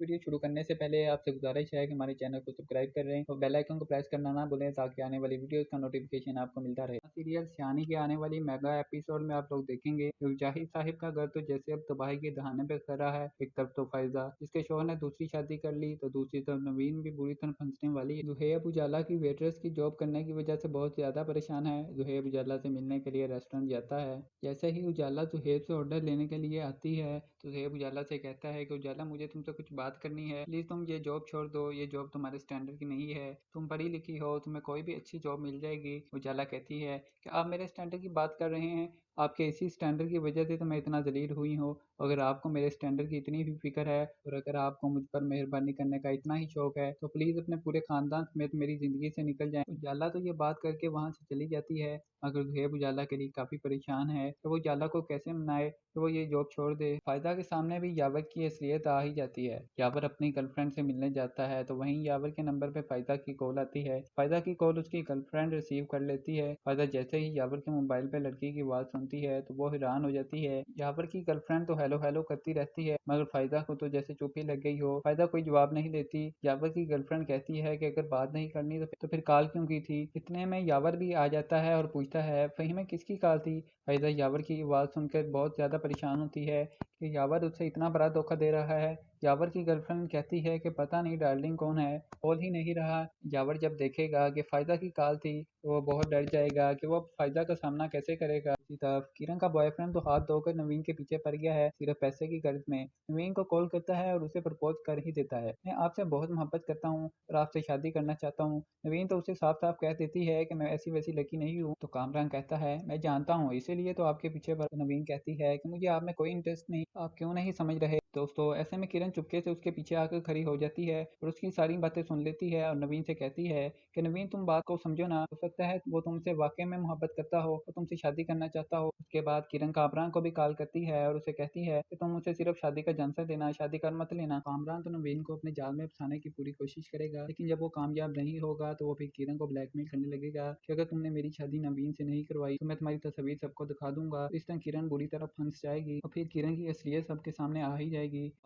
Video शुरू करने से पहले आपसे गुजारिश है कि हमारे चैनल को सब्सक्राइब कर रहे हैं और बेल आइकन को प्रेस करना ना भूलें ताकि आने वाली वीडियोस का नोटिफिकेशन आपको मिलता रहे। सीरियल सियानी के आने वाली मेगा एपिसोड में आप लोग देखेंगे कि जाहिद साहिब का घर तो जैसे अब तबाही के दहाने पे खड़ा है। एक तरफ तो फायजा जिसके शोहर ने दूसरी शादी कर ली, तो दूसरी तरफ नवीन भी बुरी तरह फंसने वाली है। जुहेब उजाला की वेटरेस की जॉब करने की वजह से बहुत ज्यादा परेशान है। जुहेब उजाला से मिलने के लिए रेस्टोरेंट जाता है। जैसे ही उजाला जुहेब से ऑर्डर लेने के लिए आती है तो जुहेब उजाला से कहता है कि उजाला मुझे तुमसे कुछ बात करनी है, प्लीज तुम ये जॉब छोड़ दो, ये जॉब तुम्हारे स्टैंडर्ड की नहीं है, तुम पढ़ी लिखी हो, तुम्हें कोई भी अच्छी जॉब मिल जाएगी। उजाला कहती है कि आप मेरे स्टैंडर्ड की बात कर रहे हैं, आपके इसी स्टैंडर्ड की वजह से तो मैं इतना जलील हुई हूँ। अगर आपको मेरे स्टैंडर्ड की इतनी भी फिक्र है और अगर आपको मुझ पर मेहरबानी करने का इतना ही शौक है तो प्लीज अपने पूरे खानदान समेत मेरी जिंदगी से निकल जाएं। उजाला तो ये बात करके वहां से चली जाती है, मगर जुहेब उजाला के लिए काफी परेशान है कि वो उजाला को कैसे मनाए कि वो ये जॉब छोड़ दे। फायदा के सामने भी यावर की असलियत आ ही जाती है। यावर अपनी गर्लफ्रेंड से मिलने जाता है तो वहीं यावर के नंबर पे फायदा की कॉल आती है। फायदा की कॉल उसकी गर्लफ्रेंड रिसीव कर लेती है। फायदा जैसे ही यावर के मोबाइल पे लड़की की आवाज सुनती है तो वो हैरान हो जाती है। यावर की गर्लफ्रेंड तो हेलो हेलो करती रहती है, मगर फायदा को तो जैसे चुप ही लग गई हो। फायदा कोई जवाब नहीं देती। यावर की गर्लफ्रेंड कहती है कि अगर बात नहीं करनी तो फिर कॉल क्यों की थी। इतने में यावर भी आ जाता है और पूछता है फहीम किसकी कॉल थी। फायदा यावर की आवाज सुनकर बहुत ज्यादा परेशान होती है कि यावर उससे इतना बड़ा धोखा दे रहा है। यावर की गर्लफ्रेंड कहती है कि पता नहीं डार्लिंग कौन है, बोल ही नहीं रहा। यावर जब देखेगा कि फायदा की कॉल थी तो वो बहुत डर जाएगा कि वो फायदा का सामना कैसे करेगा। इसी तरफ किरण का बॉयफ्रेंड तो हाथ धोकर नवीन के पीछे पड़ गया है सिर्फ पैसे की गर्ज में। नवीन को कॉल करता है और उसे प्रपोज कर ही देता है, मैं आपसे बहुत मोहब्बत करता हूँ और आपसे शादी करना चाहता हूँ। नवीन तो उसे साफ साफ कह देती है कि मैं ऐसी वैसी लड़की नहीं हूँ। तो कामरान कहता है मैं जानता हूँ, इसीलिए तो आपके पीछे पड़। नवीन कहती है कि मुझे आप में कोई इंटरेस्ट नहीं, आप क्यों नहीं समझ रहे। दोस्तों ऐसे में किरण चुपके से उसके पीछे आकर खड़ी हो जाती है और उसकी सारी बातें सुन लेती है और नवीन से कहती है कि नवीन तुम बात को समझो ना, हो सकता है वो तुमसे वाकई में मोहब्बत करता हो और तुमसे शादी करना चाहता हो। उसके बाद किरण कामरान को भी कॉल करती है और उसे कहती है कि तुम मुझसे सिर्फ शादी का झांसा देना, शादी कर मत लेना। कामरान तो नवीन को अपने जाल में फंसाने की पूरी कोशिश करेगा, लेकिन जब वो कामयाब नहीं होगा तो वो फिर किरण को ब्लैकमेल करने लगेगा कि अगर तुमने मेरी शादी नवीन से नहीं करवाई तो मैं तुम्हारी तस्वीर सबको दिखा दूंगा। इस तरह किरण बुरी तरह फंस जाएगी और फिर किरण की असलियत सबके सामने आ ही जाएगी।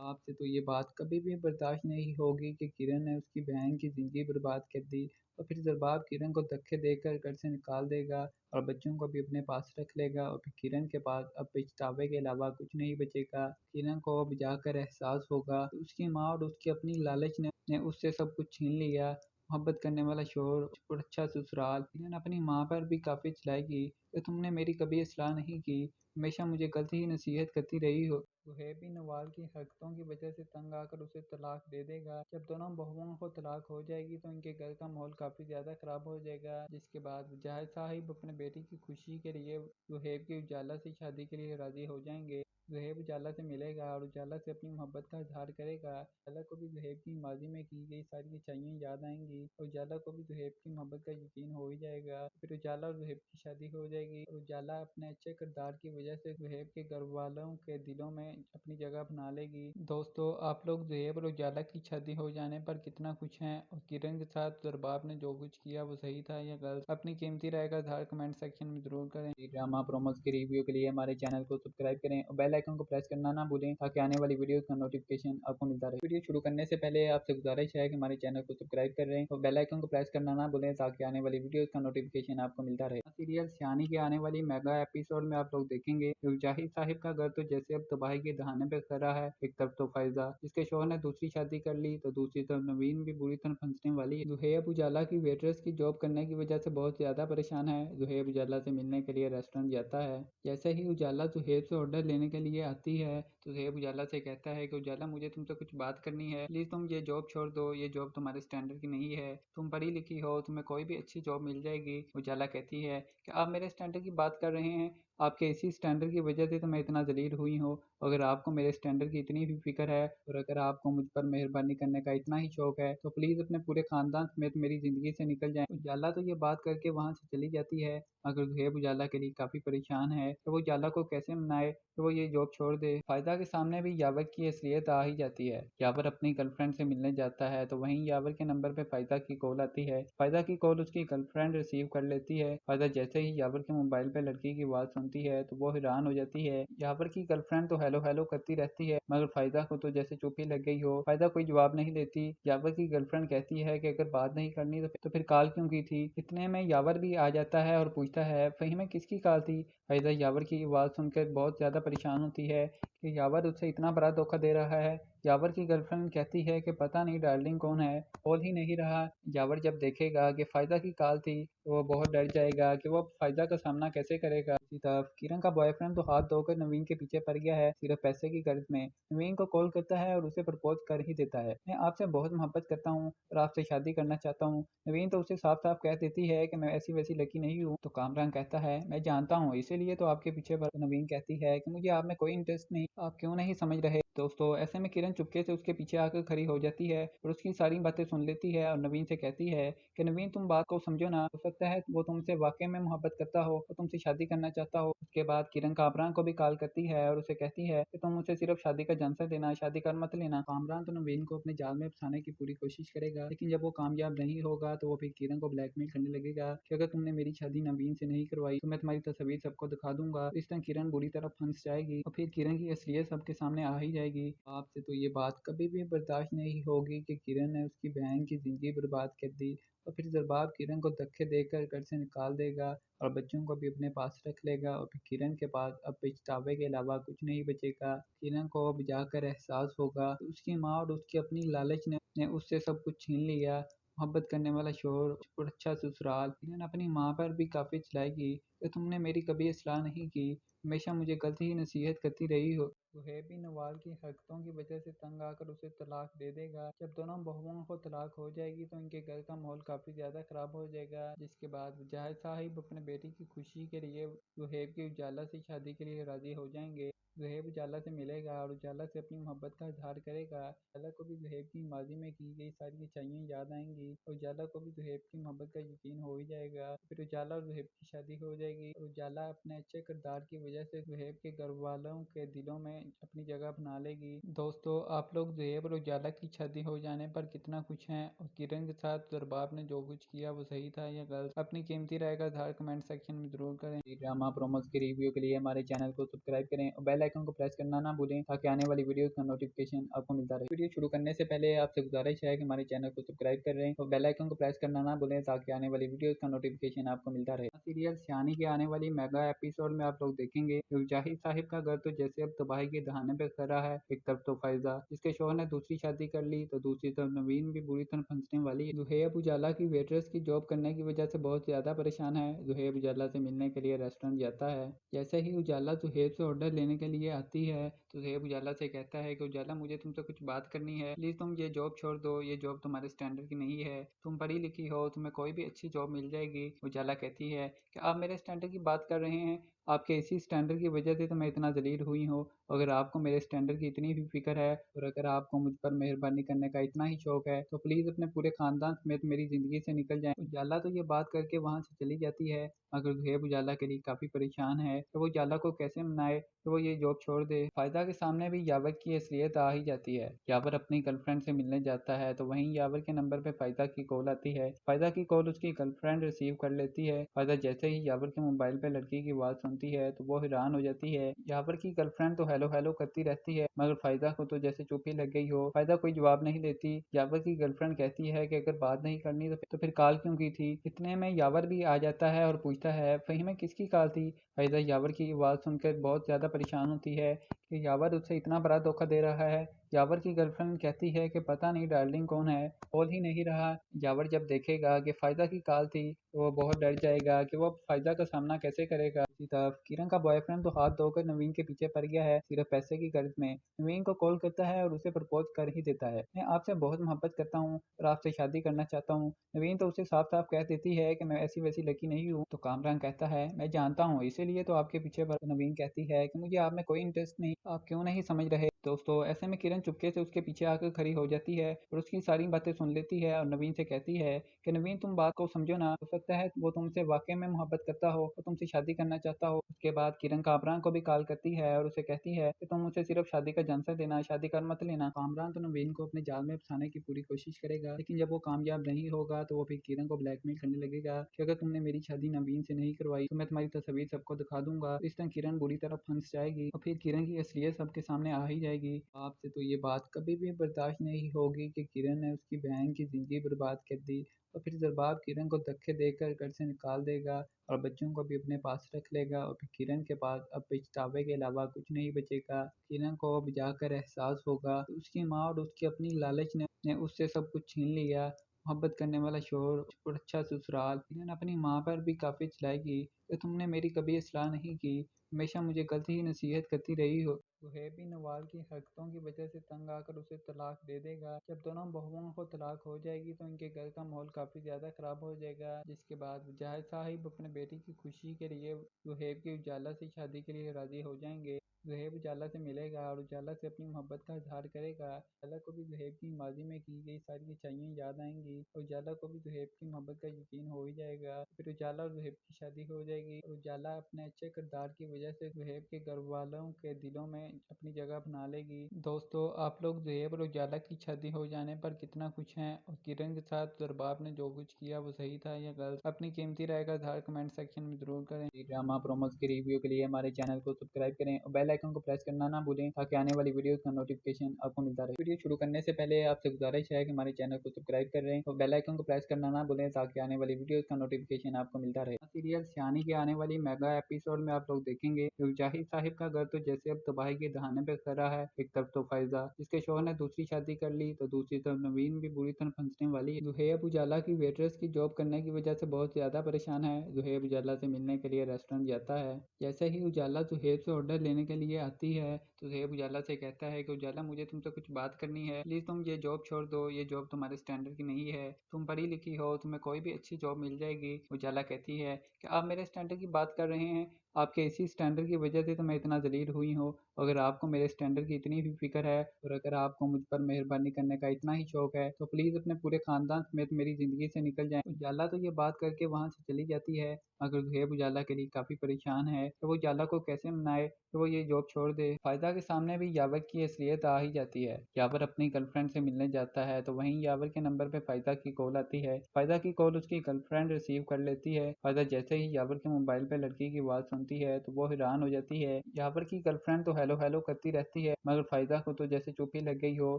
आपसे तो ये बात कभी भी बर्दाश्त नहीं होगी कि किरण ने उसकी बहन की जिंदगी बर्बाद कर दी और फिर जरबाब किरण को धक्के देकर घर से निकाल देगा और बच्चों को भी अपने पास रख लेगा और फिर किरण के पास अब पछतावे के अलावा कुछ नहीं बचेगा। किरण को अब जाकर एहसास होगा कि उसकी माँ और उसकी अपनी लालच ने उससे सब कुछ छीन लिया। मोहब्बत करने वाला शोहर और अच्छा ससुराल। किरण अपनी माँ पर भी काफी चिल्लाएगी कि तुमने मेरी कभी इसलाह नहीं की, हमेशा मुझे गलत ही नसीहत करती रही हो। सुहेब भी नवाल की हरकतों की वजह से तंग आकर उसे तलाक दे देगा। जब दोनों बहुओं को तलाक हो जाएगी तो इनके घर का माहौल काफी ज्यादा खराब हो जाएगा, जिसके बाद जाहिद साहिब अपने बेटी की खुशी के लिए सुहेब की उजाला से शादी के लिए राजी हो जाएंगे। सुहेब उजाला से मिलेगा और उजाला से अपनी मोहब्बत का इजहार करेगा। उजाला को भी सुहेब की माजी में की गई सारी अच्छाइयाँ याद आएंगी और उजाला को भी सुहेब की मोहब्बत का यकीन हो ही जाएगा। फिर उजाला और सुहेब की शादी हो जाएगी और उजाला अपने अच्छे किरदार की वजह से सुहेब के घर वालों के दिलों में अपनी जगह बना लेगी। दोस्तों आप लोग सुहेब और उजाला की शादी हो जाने पर कितना खुश हैं और किरण के साथ दरबार ने जो कुछ किया वो सही था या गलत, अपनी कीमती राय का इजहार कमेंट सेक्शन में जरूर करें। ड्रामा प्रोमोस के रिव्यू के लिए हमारे चैनल को सब्सक्राइब करें और बेल आइकन को प्रेस करना ना भूलें ताकि आने वाली वीडियो का नोटिफिकेशन आपको मिलता रहे। वीडियो शुरू करने से पहले आपसे गुजारिश है कि हमारे चैनल को सब्सक्राइब कर रहे हैं और बेल आइकन को प्रेस करना ना भूलें ताकि आने वाली वीडियो का नोटिफिकेशन आपको मिलता रहे। सीरियल सियानी के आने वाली मेगा एपिसोड में आप लोग देखेंगे कि जाहिद साहिब का घर तो जैसे अब तबाही के दहाने पे खड़ा है। एक तरफ तो फायजा जिसके शोहर ने दूसरी शादी कर ली, तो दूसरी तरफ नवीन भी बुरी तरह फंसने वाली है। जुहेब उजाला की वेटरेस की जॉब करने की वजह से बहुत ज्यादा परेशान है। जुहेब उजाला से मिलने के लिए रेस्टोरेंट जाता है। जैसे ही उजाला जुहेब से ऑर्डर लेने के लिए आती है तो जुहेब उजाला से कहता है कि उजाला मुझे तुमसे कुछ बात करनी है, प्लीज तुम ये जॉब छोड़ दो, ये जॉब तुम्हारे स्टैंडर्ड की नहीं है, तुम पढ़ी लिखी हो, तुम्हें कोई भी अच्छी जॉब मिल जाएगी। उजाला कहती है कि आप मेरे स्टैंडर्ड की बात कर रहे हैं, आपके इसी स्टैंडर्ड की वजह से तो मैं इतना जलील हुई हूँ। अगर आपको मेरे स्टैंडर्ड की इतनी भी फिक्र है और अगर आपको मुझ पर मेहरबानी करने का इतना ही शौक है तो प्लीज अपने पूरे खानदान समेत मेरी जिंदगी से निकल जाएं। उजाला तो ये बात करके वहां से चली जाती है, मगर सुहेब उजाला के लिए काफी परेशान है कि वो उजाला को कैसे मनाए कि वो ये जॉब छोड़ दे। फायदा के सामने भी यावर की असलियत आ ही जाती है। यावर अपनी गर्लफ्रेंड से मिलने जाता है तो वहीं यावर के नंबर पे फायदा की कॉल आती है। फायदा की कॉल उसकी गर्लफ्रेंड रिसीव कर लेती है। फायदा जैसे ही यावर के मोबाइल पे लड़की की आवाज सुनती है तो वो हैरान हो जाती है। यावर की गर्लफ्रेंड तो हेलो हेलो करती रहती है मगर फायदा को तो जैसे चुप ही लग गई हो। फायदा कोई जवाब नहीं देती। यावर की गर्लफ्रेंड कहती है कि अगर बात नहीं करनी तो फिर कॉल क्यों की थी। इतने में यावर भी आ जाता है और पूछता है फ़हीम किसकी कॉल थी। फायदा यावर की आवाज़ सुनकर बहुत ज़्यादा परेशान होती है कि यावर उससे इतना बड़ा धोखा दे रहा है। यावर की गर्लफ्रेंड कहती है कि पता नहीं डार्लिंग कौन है, बोल ही नहीं रहा। यावर जब देखेगा कि फायदा की कॉल थी तो वो बहुत डर जाएगा कि वो फायदा का सामना कैसे करेगा। इसी तरफ किरण का बॉयफ्रेंड तो हाथ धोकर नवीन के पीछे पड़ गया है सिर्फ पैसे की गर्ज में। नवीन को कॉल करता है और उसे प्रपोज कर ही देता है। मैं आपसे बहुत मोहब्बत करता हूँ और आपसे शादी करना चाहता हूँ। नवीन तो उसे साफ साफ कह देती है कि मैं ऐसी वैसी लड़की नहीं हूँ। तो कामरान कहता है मैं जानता हूँ इसीलिए तो आपके पीछे पड़। नवीन कहती है कि मुझे आप में कोई इंटरेस्ट नहीं, आप क्यों नहीं समझ रहे। दोस्तों ऐसे में किरण चुपके से उसके पीछे आकर खड़ी हो जाती है और उसकी सारी बातें सुन लेती है और नवीन से कहती है कि नवीन तुम बात को समझो ना, हो सकता है वो तुमसे वाकई में मोहब्बत करता हो और तुमसे शादी करना चाहता हो। उसके बाद किरण कामरान को भी कॉल करती है और उसे कहती है कि तुम मुझसे सिर्फ शादी का झांसा देना, शादी कर मत लेना। कामरान तो नवीन को अपने जाल में फंसाने की पूरी कोशिश करेगा लेकिन जब वो कामयाब नहीं होगा तो वो फिर किरण को ब्लैकमेल करने लगेगा कि अगर तुमने मेरी शादी नवीन से नहीं करवाई तो मैं तुम्हारी तस्वीर सबको दिखा दूंगा। इस तरह किरण बुरी तरह फंस जाएगी और फिर किरण की असलियत सबके सामने आ ही जाएगी। आपसे तो ये बात कभी भी बर्दाश्त नहीं होगी कि किरण ने उसकी बहन की जिंदगी बर्बाद कर दी और फिर जरबाब किरण को धक्के देकर घर से निकाल देगा और बच्चों को भी अपने पास रख लेगा और फिर किरण के पास अब पछतावे के अलावा कुछ नहीं बचेगा। किरण को अब जाकर एहसास होगा कि उसकी माँ और उसकी अपनी लालच ने उससे सब कुछ छीन लिया। मोहब्बत करने वाला शोहर और अच्छा ससुराल। किरण अपनी माँ पर भी काफ़ी चिल्लाएगी कि तुमने मेरी कभी सलाह नहीं की, हमेशा मुझे गलत ही नसीहत करती रही हो। सुहेब भी नवाल की हरकतों की वजह से तंग आकर उसे तलाक दे देगा। जब दोनों बहुओं को तलाक हो जाएगी तो इनके घर का माहौल काफ़ी ज़्यादा ख़राब हो जाएगा। जिसके बाद मुजाहिद साहिब अपने बेटी की खुशी के लिए सुहेब की उजाला से शादी के लिए राज़ी हो जाएंगे। सुहेब उजाला से मिलेगा और उजाला से अपनी मोहब्बत का इजहार करेगा। उजाला को भी सुहेब की माजी में की गई सारी अच्छाइयाँ याद आएंगी और उजाला को भी सुहेब की मोहब्बत का यकीन हो ही जाएगा। फिर उजाला और सुहेब की शादी हो जाएगी और उजाला अपने अच्छे किरदार की वजह से सुहेब के घर वालों के दिलों में अपनी जगह बना लेगी। दोस्तों आप लोग सुहेब और उजाला की शादी हो जाने पर कितना खुश हैं और किरण के साथ जरबाब ने जो कुछ किया वो सही था या गलत। अपनी कीमती राय का इजहार कमेंट सेक्शन में जरूर करें। ड्रामा प्रोमोस की रिव्यू के लिए हमारे चैनल को सब्सक्राइब करें और बेल आइकन को प्रेस करना ना भूलें ताकि आने वाली वीडियोस का नोटिफिकेशन आपको मिलता रहे। वीडियो शुरू करने से पहले आपसे गुजारिश है कि हमारे चैनल को सब्सक्राइब करें और बेल आइकन को प्रेस करना ना भूलें ताकि आने वाली वीडियोस का नोटिफिकेशन आपको मिलता रहे। सीरियल सियानी के आने वाली मेगा एपिसोड में आप लोग देखेंगे कि मुजाहिद साहिब का घर तो जैसे अब तबाही के दहाने पे खड़ा है। एक तरफ तो फायदा जिसके शोहर ने दूसरी शादी कर ली तो दूसरी तरफ नवीन भी बुरी तरह फंसने वाली है। जुहेब उजाला की वेटरेस की जॉब करने की वजह से बहुत ज्यादा परेशान है। जुहेब उजाला से मिलने के लिए रेस्टोरेंट जाता है। जैसे ही उजाला जुहेब से ऑर्डर लेने के लिए आती है तो जुहेब उजाला से कहता है कि उजाला मुझे तुमसे कुछ बात करनी है, प्लीज तुम ये जॉब छोड़ दो, ये जॉब तुम्हारे स्टैंडर्ड की नहीं है, तुम पढ़ी लिखी हो, तुम्हें कोई भी अच्छी जॉब मिल जाएगी। उजाला कहती है कि आप मेरे स्टैंडर्ड की बात कर रहे हैं, आपके इसी स्टैंडर्ड की वजह से तो मैं इतना जलील हुई हूँ। अगर आपको मेरे स्टैंडर्ड की इतनी भी फिक्र है और अगर आपको मुझ पर मेहरबानी करने का इतना ही शौक है तो प्लीज अपने पूरे खानदान समेत मेरी जिंदगी से निकल जाएं। उजाला तो ये बात करके वहां से चली जाती है मगर जुहेब उजाला के लिए काफी परेशान है तो वो उजाला को कैसे मनाए तो वो ये जॉब छोड़ दे। फायदा के सामने भी यावर की असलियत आ ही जाती है। यावर अपनी गर्लफ्रेंड से मिलने जाता है तो वहीं यावर के नंबर पे फायदा की कॉल आती है। फायदा की कॉल उसकी गर्लफ्रेंड रिसीव कर लेती है। फायदा जैसे ही यावर के मोबाइल पे लड़की की आवाज सुनती है तो वो हैरान हो जाती है। यावर की गर्लफ्रेंड तो हेलो हेलो करती रहती है मगर फायदा को तो जैसे चुप ही लग गई हो। फायदा कोई जवाब नहीं देती। यावर की गर्लफ्रेंड कहती है कि अगर बात नहीं करनी तो फिर कॉल क्यों की थी। इतने में यावर भी आ जाता है और पूछता है फ़हीम किसकी कॉल थी। फायदा यावर की आवाज़ सुनकर बहुत ज़्यादा परेशान होती है कि यावर उससे इतना बड़ा धोखा दे रहा है। यावर की गर्लफ्रेंड कहती है कि पता नहीं डार्लिंग कौन है, बोल ही नहीं रहा। यावर जब देखेगा कि फायदा की कॉल थी तो वो बहुत डर जाएगा कि वो फायदा का सामना कैसे करेगा। इसी तरफ किरण का बॉयफ्रेंड तो हाथ धोकर नवीन के पीछे पड़ गया है सिर्फ पैसे की गर्ज में। नवीन को कॉल करता है और उसे प्रपोज कर ही देता है। मैं आपसे बहुत मोहब्बत करता हूँ और आपसे शादी करना चाहता हूँ। नवीन तो उसे साफ साफ कह देती है कि मैं ऐसी वैसी लड़की नहीं हूँ। तो कामरान कहता है मैं जानता हूँ इसीलिए तो आपके पीछे पड़। नवीन कहती है कि मुझे आप में कोई इंटरेस्ट नहीं, आप क्यों नहीं समझ रहे। दोस्तों ऐसे में किरण चुपके से उसके पीछे आकर खड़ी हो जाती है और उसकी सारी बातें सुन लेती है और नवीन से कहती है कि नवीन तुम बात को समझो ना, हो सकता है वो तुमसे वाकई में मोहब्बत करता हो, वो तुमसे शादी करना चाहता हो। उसके बाद किरण कामरान को भी कॉल करती है और उसे कहती है कि तुम मुझसे सिर्फ शादी का झांसा देना, शादी कर मत लेना। कामरान तो नवीन को अपने जाल में फंसाने की पूरी कोशिश करेगा, लेकिन जब वो कामयाब नहीं होगा तो वो फिर किरण को ब्लैकमेल करने लगेगा कि अगर तुमने मेरी शादी नवीन से नहीं करवाई तो मैं तुम्हारी तस्वीर सबको दिखा दूंगा। इस तरह किरण बुरी तरह फंस जाएगी और फिर किरण की असलियत सबके सामने आ ही जाएगी। आपसे तो ये बात कभी भी बर्दाश्त नहीं होगी कि किरण ने उसकी बहन की जिंदगी बर्बाद कर दी और फिर जरबाब किरण को धक्के देकर घर से निकाल देगा और बच्चों को भी अपने पास रख लेगा और फिर किरण के पास अब पछतावे के अलावा कुछ नहीं बचेगा। किरण को अब जाकर एहसास होगा कि उसकी माँ और उसकी अपनी लालच ने उससे सब कुछ छीन लिया। मोहब्बत करने वाला शोर और अच्छा ससुराल। किरण अपनी माँ पर भी काफी चिल्लाएगी कि तुमने मेरी कभी सलाह नहीं की, हमेशा मुझे गलत ही नसीहत करती रही हो। सुहेब भी नवाल की हरकतों की वजह से तंग आकर उसे तलाक दे देगा। जब दोनों बहुओं को तलाक हो जाएगी तो इनके घर का माहौल काफी ज्यादा खराब हो जाएगा, जिसके बाद मुजाहिद साहिब अपने बेटी की खुशी के लिए सुहेब की उजाला से शादी के लिए राजी हो जाएंगे। सुहेब उजाला से मिलेगा और उजाला से अपनी मोहब्बत का इजहार करेगा। उजाला को भी सुहेब की माजी में की गई सारी अच्छाइयाँ याद आएंगी और उजाला को भी सुहेब की मोहब्बत का यकीन हो ही जाएगा। फिर उजाला और सुहेब की शादी हो जाएगी और उजाला अपने अच्छे किरदार की वजह से सुहेब के घर वालों के दिलों में अपनी जगह बना लेगी। दोस्तों आप लोग सुहेब और उजाला की शादी हो जाने पर कितना खुश हैं और किरण के साथ दरबाब ने जो कुछ किया वो सही था या गलत? अपनी कीमती राय का इजहार कमेंट सेक्शन में जरूर करें। ड्रामा प्रोमोस के रिव्यू के लिए हमारे चैनल को सब्सक्राइब करें और बेल आइकन को प्रेस करना ना भूलें ताकि आने वाली वीडियो का नोटिफिकेशन आपको मिलता रहे। वीडियो शुरू करने से पहले आपसे गुजारिश है कि हमारे चैनल को सब्सक्राइब करें और बेल आइकन को प्रेस करना ना भूलें ताकि आने वाली वीडियो का नोटिफिकेशन आपको मिलता रहे। सीरियल सियानी के आने वाली मेगा एपिसोड में आप लोग देखेंगे कि जाहिद साहिब का घर तो जैसे अब तबाही के दहाने पे खड़ा है। एक तरफ तो फायजा जिसके शोहर ने दूसरी शादी कर ली तो दूसरी तरफ नवीन भी बुरी तरह फंसने वाली है। जुहेब उजाला की वेटरेस की जॉब करने की वजह से बहुत ज्यादा परेशान है। जुहेब उजाला से मिलने के लिए रेस्टोरेंट जाता है। जैसे ही उजाला सुहेब से ऑर्डर लेने के लिए आती है तो सुहेब उजाला से कहता है कि उजाला मुझे तुमसे कुछ बात करनी है, प्लीज तुम ये जॉब छोड़ दो, ये जॉब तुम्हारे स्टैंडर्ड की नहीं है, तुम पढ़ी लिखी हो, तुम्हें कोई भी अच्छी जॉब मिल जाएगी। उजाला कहती है कि आप मेरे स्टैंडर्ड की बात कर रहे हैं, आपके इसी स्टैंडर्ड की वजह से तो मैं इतना जलील हुई हूँ। अगर आपको मेरे स्टैंडर्ड की इतनी भी फिक्र है और अगर आपको मुझ पर मेहरबानी करने का इतना ही शौक है तो प्लीज अपने पूरे खानदान समेत मेरी जिंदगी से निकल जाएं। उजाला तो ये बात करके वहां से चली जाती है मगर सुहेब उजाला के लिए काफी परेशान है तो वो उजाला को कैसे मनाए तो वो ये जॉब छोड़ दे। फायदा के सामने भी यावर की असलियत आ ही जाती है। यावर अपनी गर्लफ्रेंड से मिलने जाता है तो वहीं यावर के नंबर पे फायदा की कॉल आती है। फायदा की कॉल उसकी गर्लफ्रेंड रिसीव कर लेती है। फायदा जैसे ही यावर के मोबाइल पे लड़की की आवाज सुनती है तो वो हैरान हो जाती है। यावर की गर्लफ्रेंड तो हेलो हेलो करती रहती है मगर फायदा को तो जैसे चुप ही लग गई हो।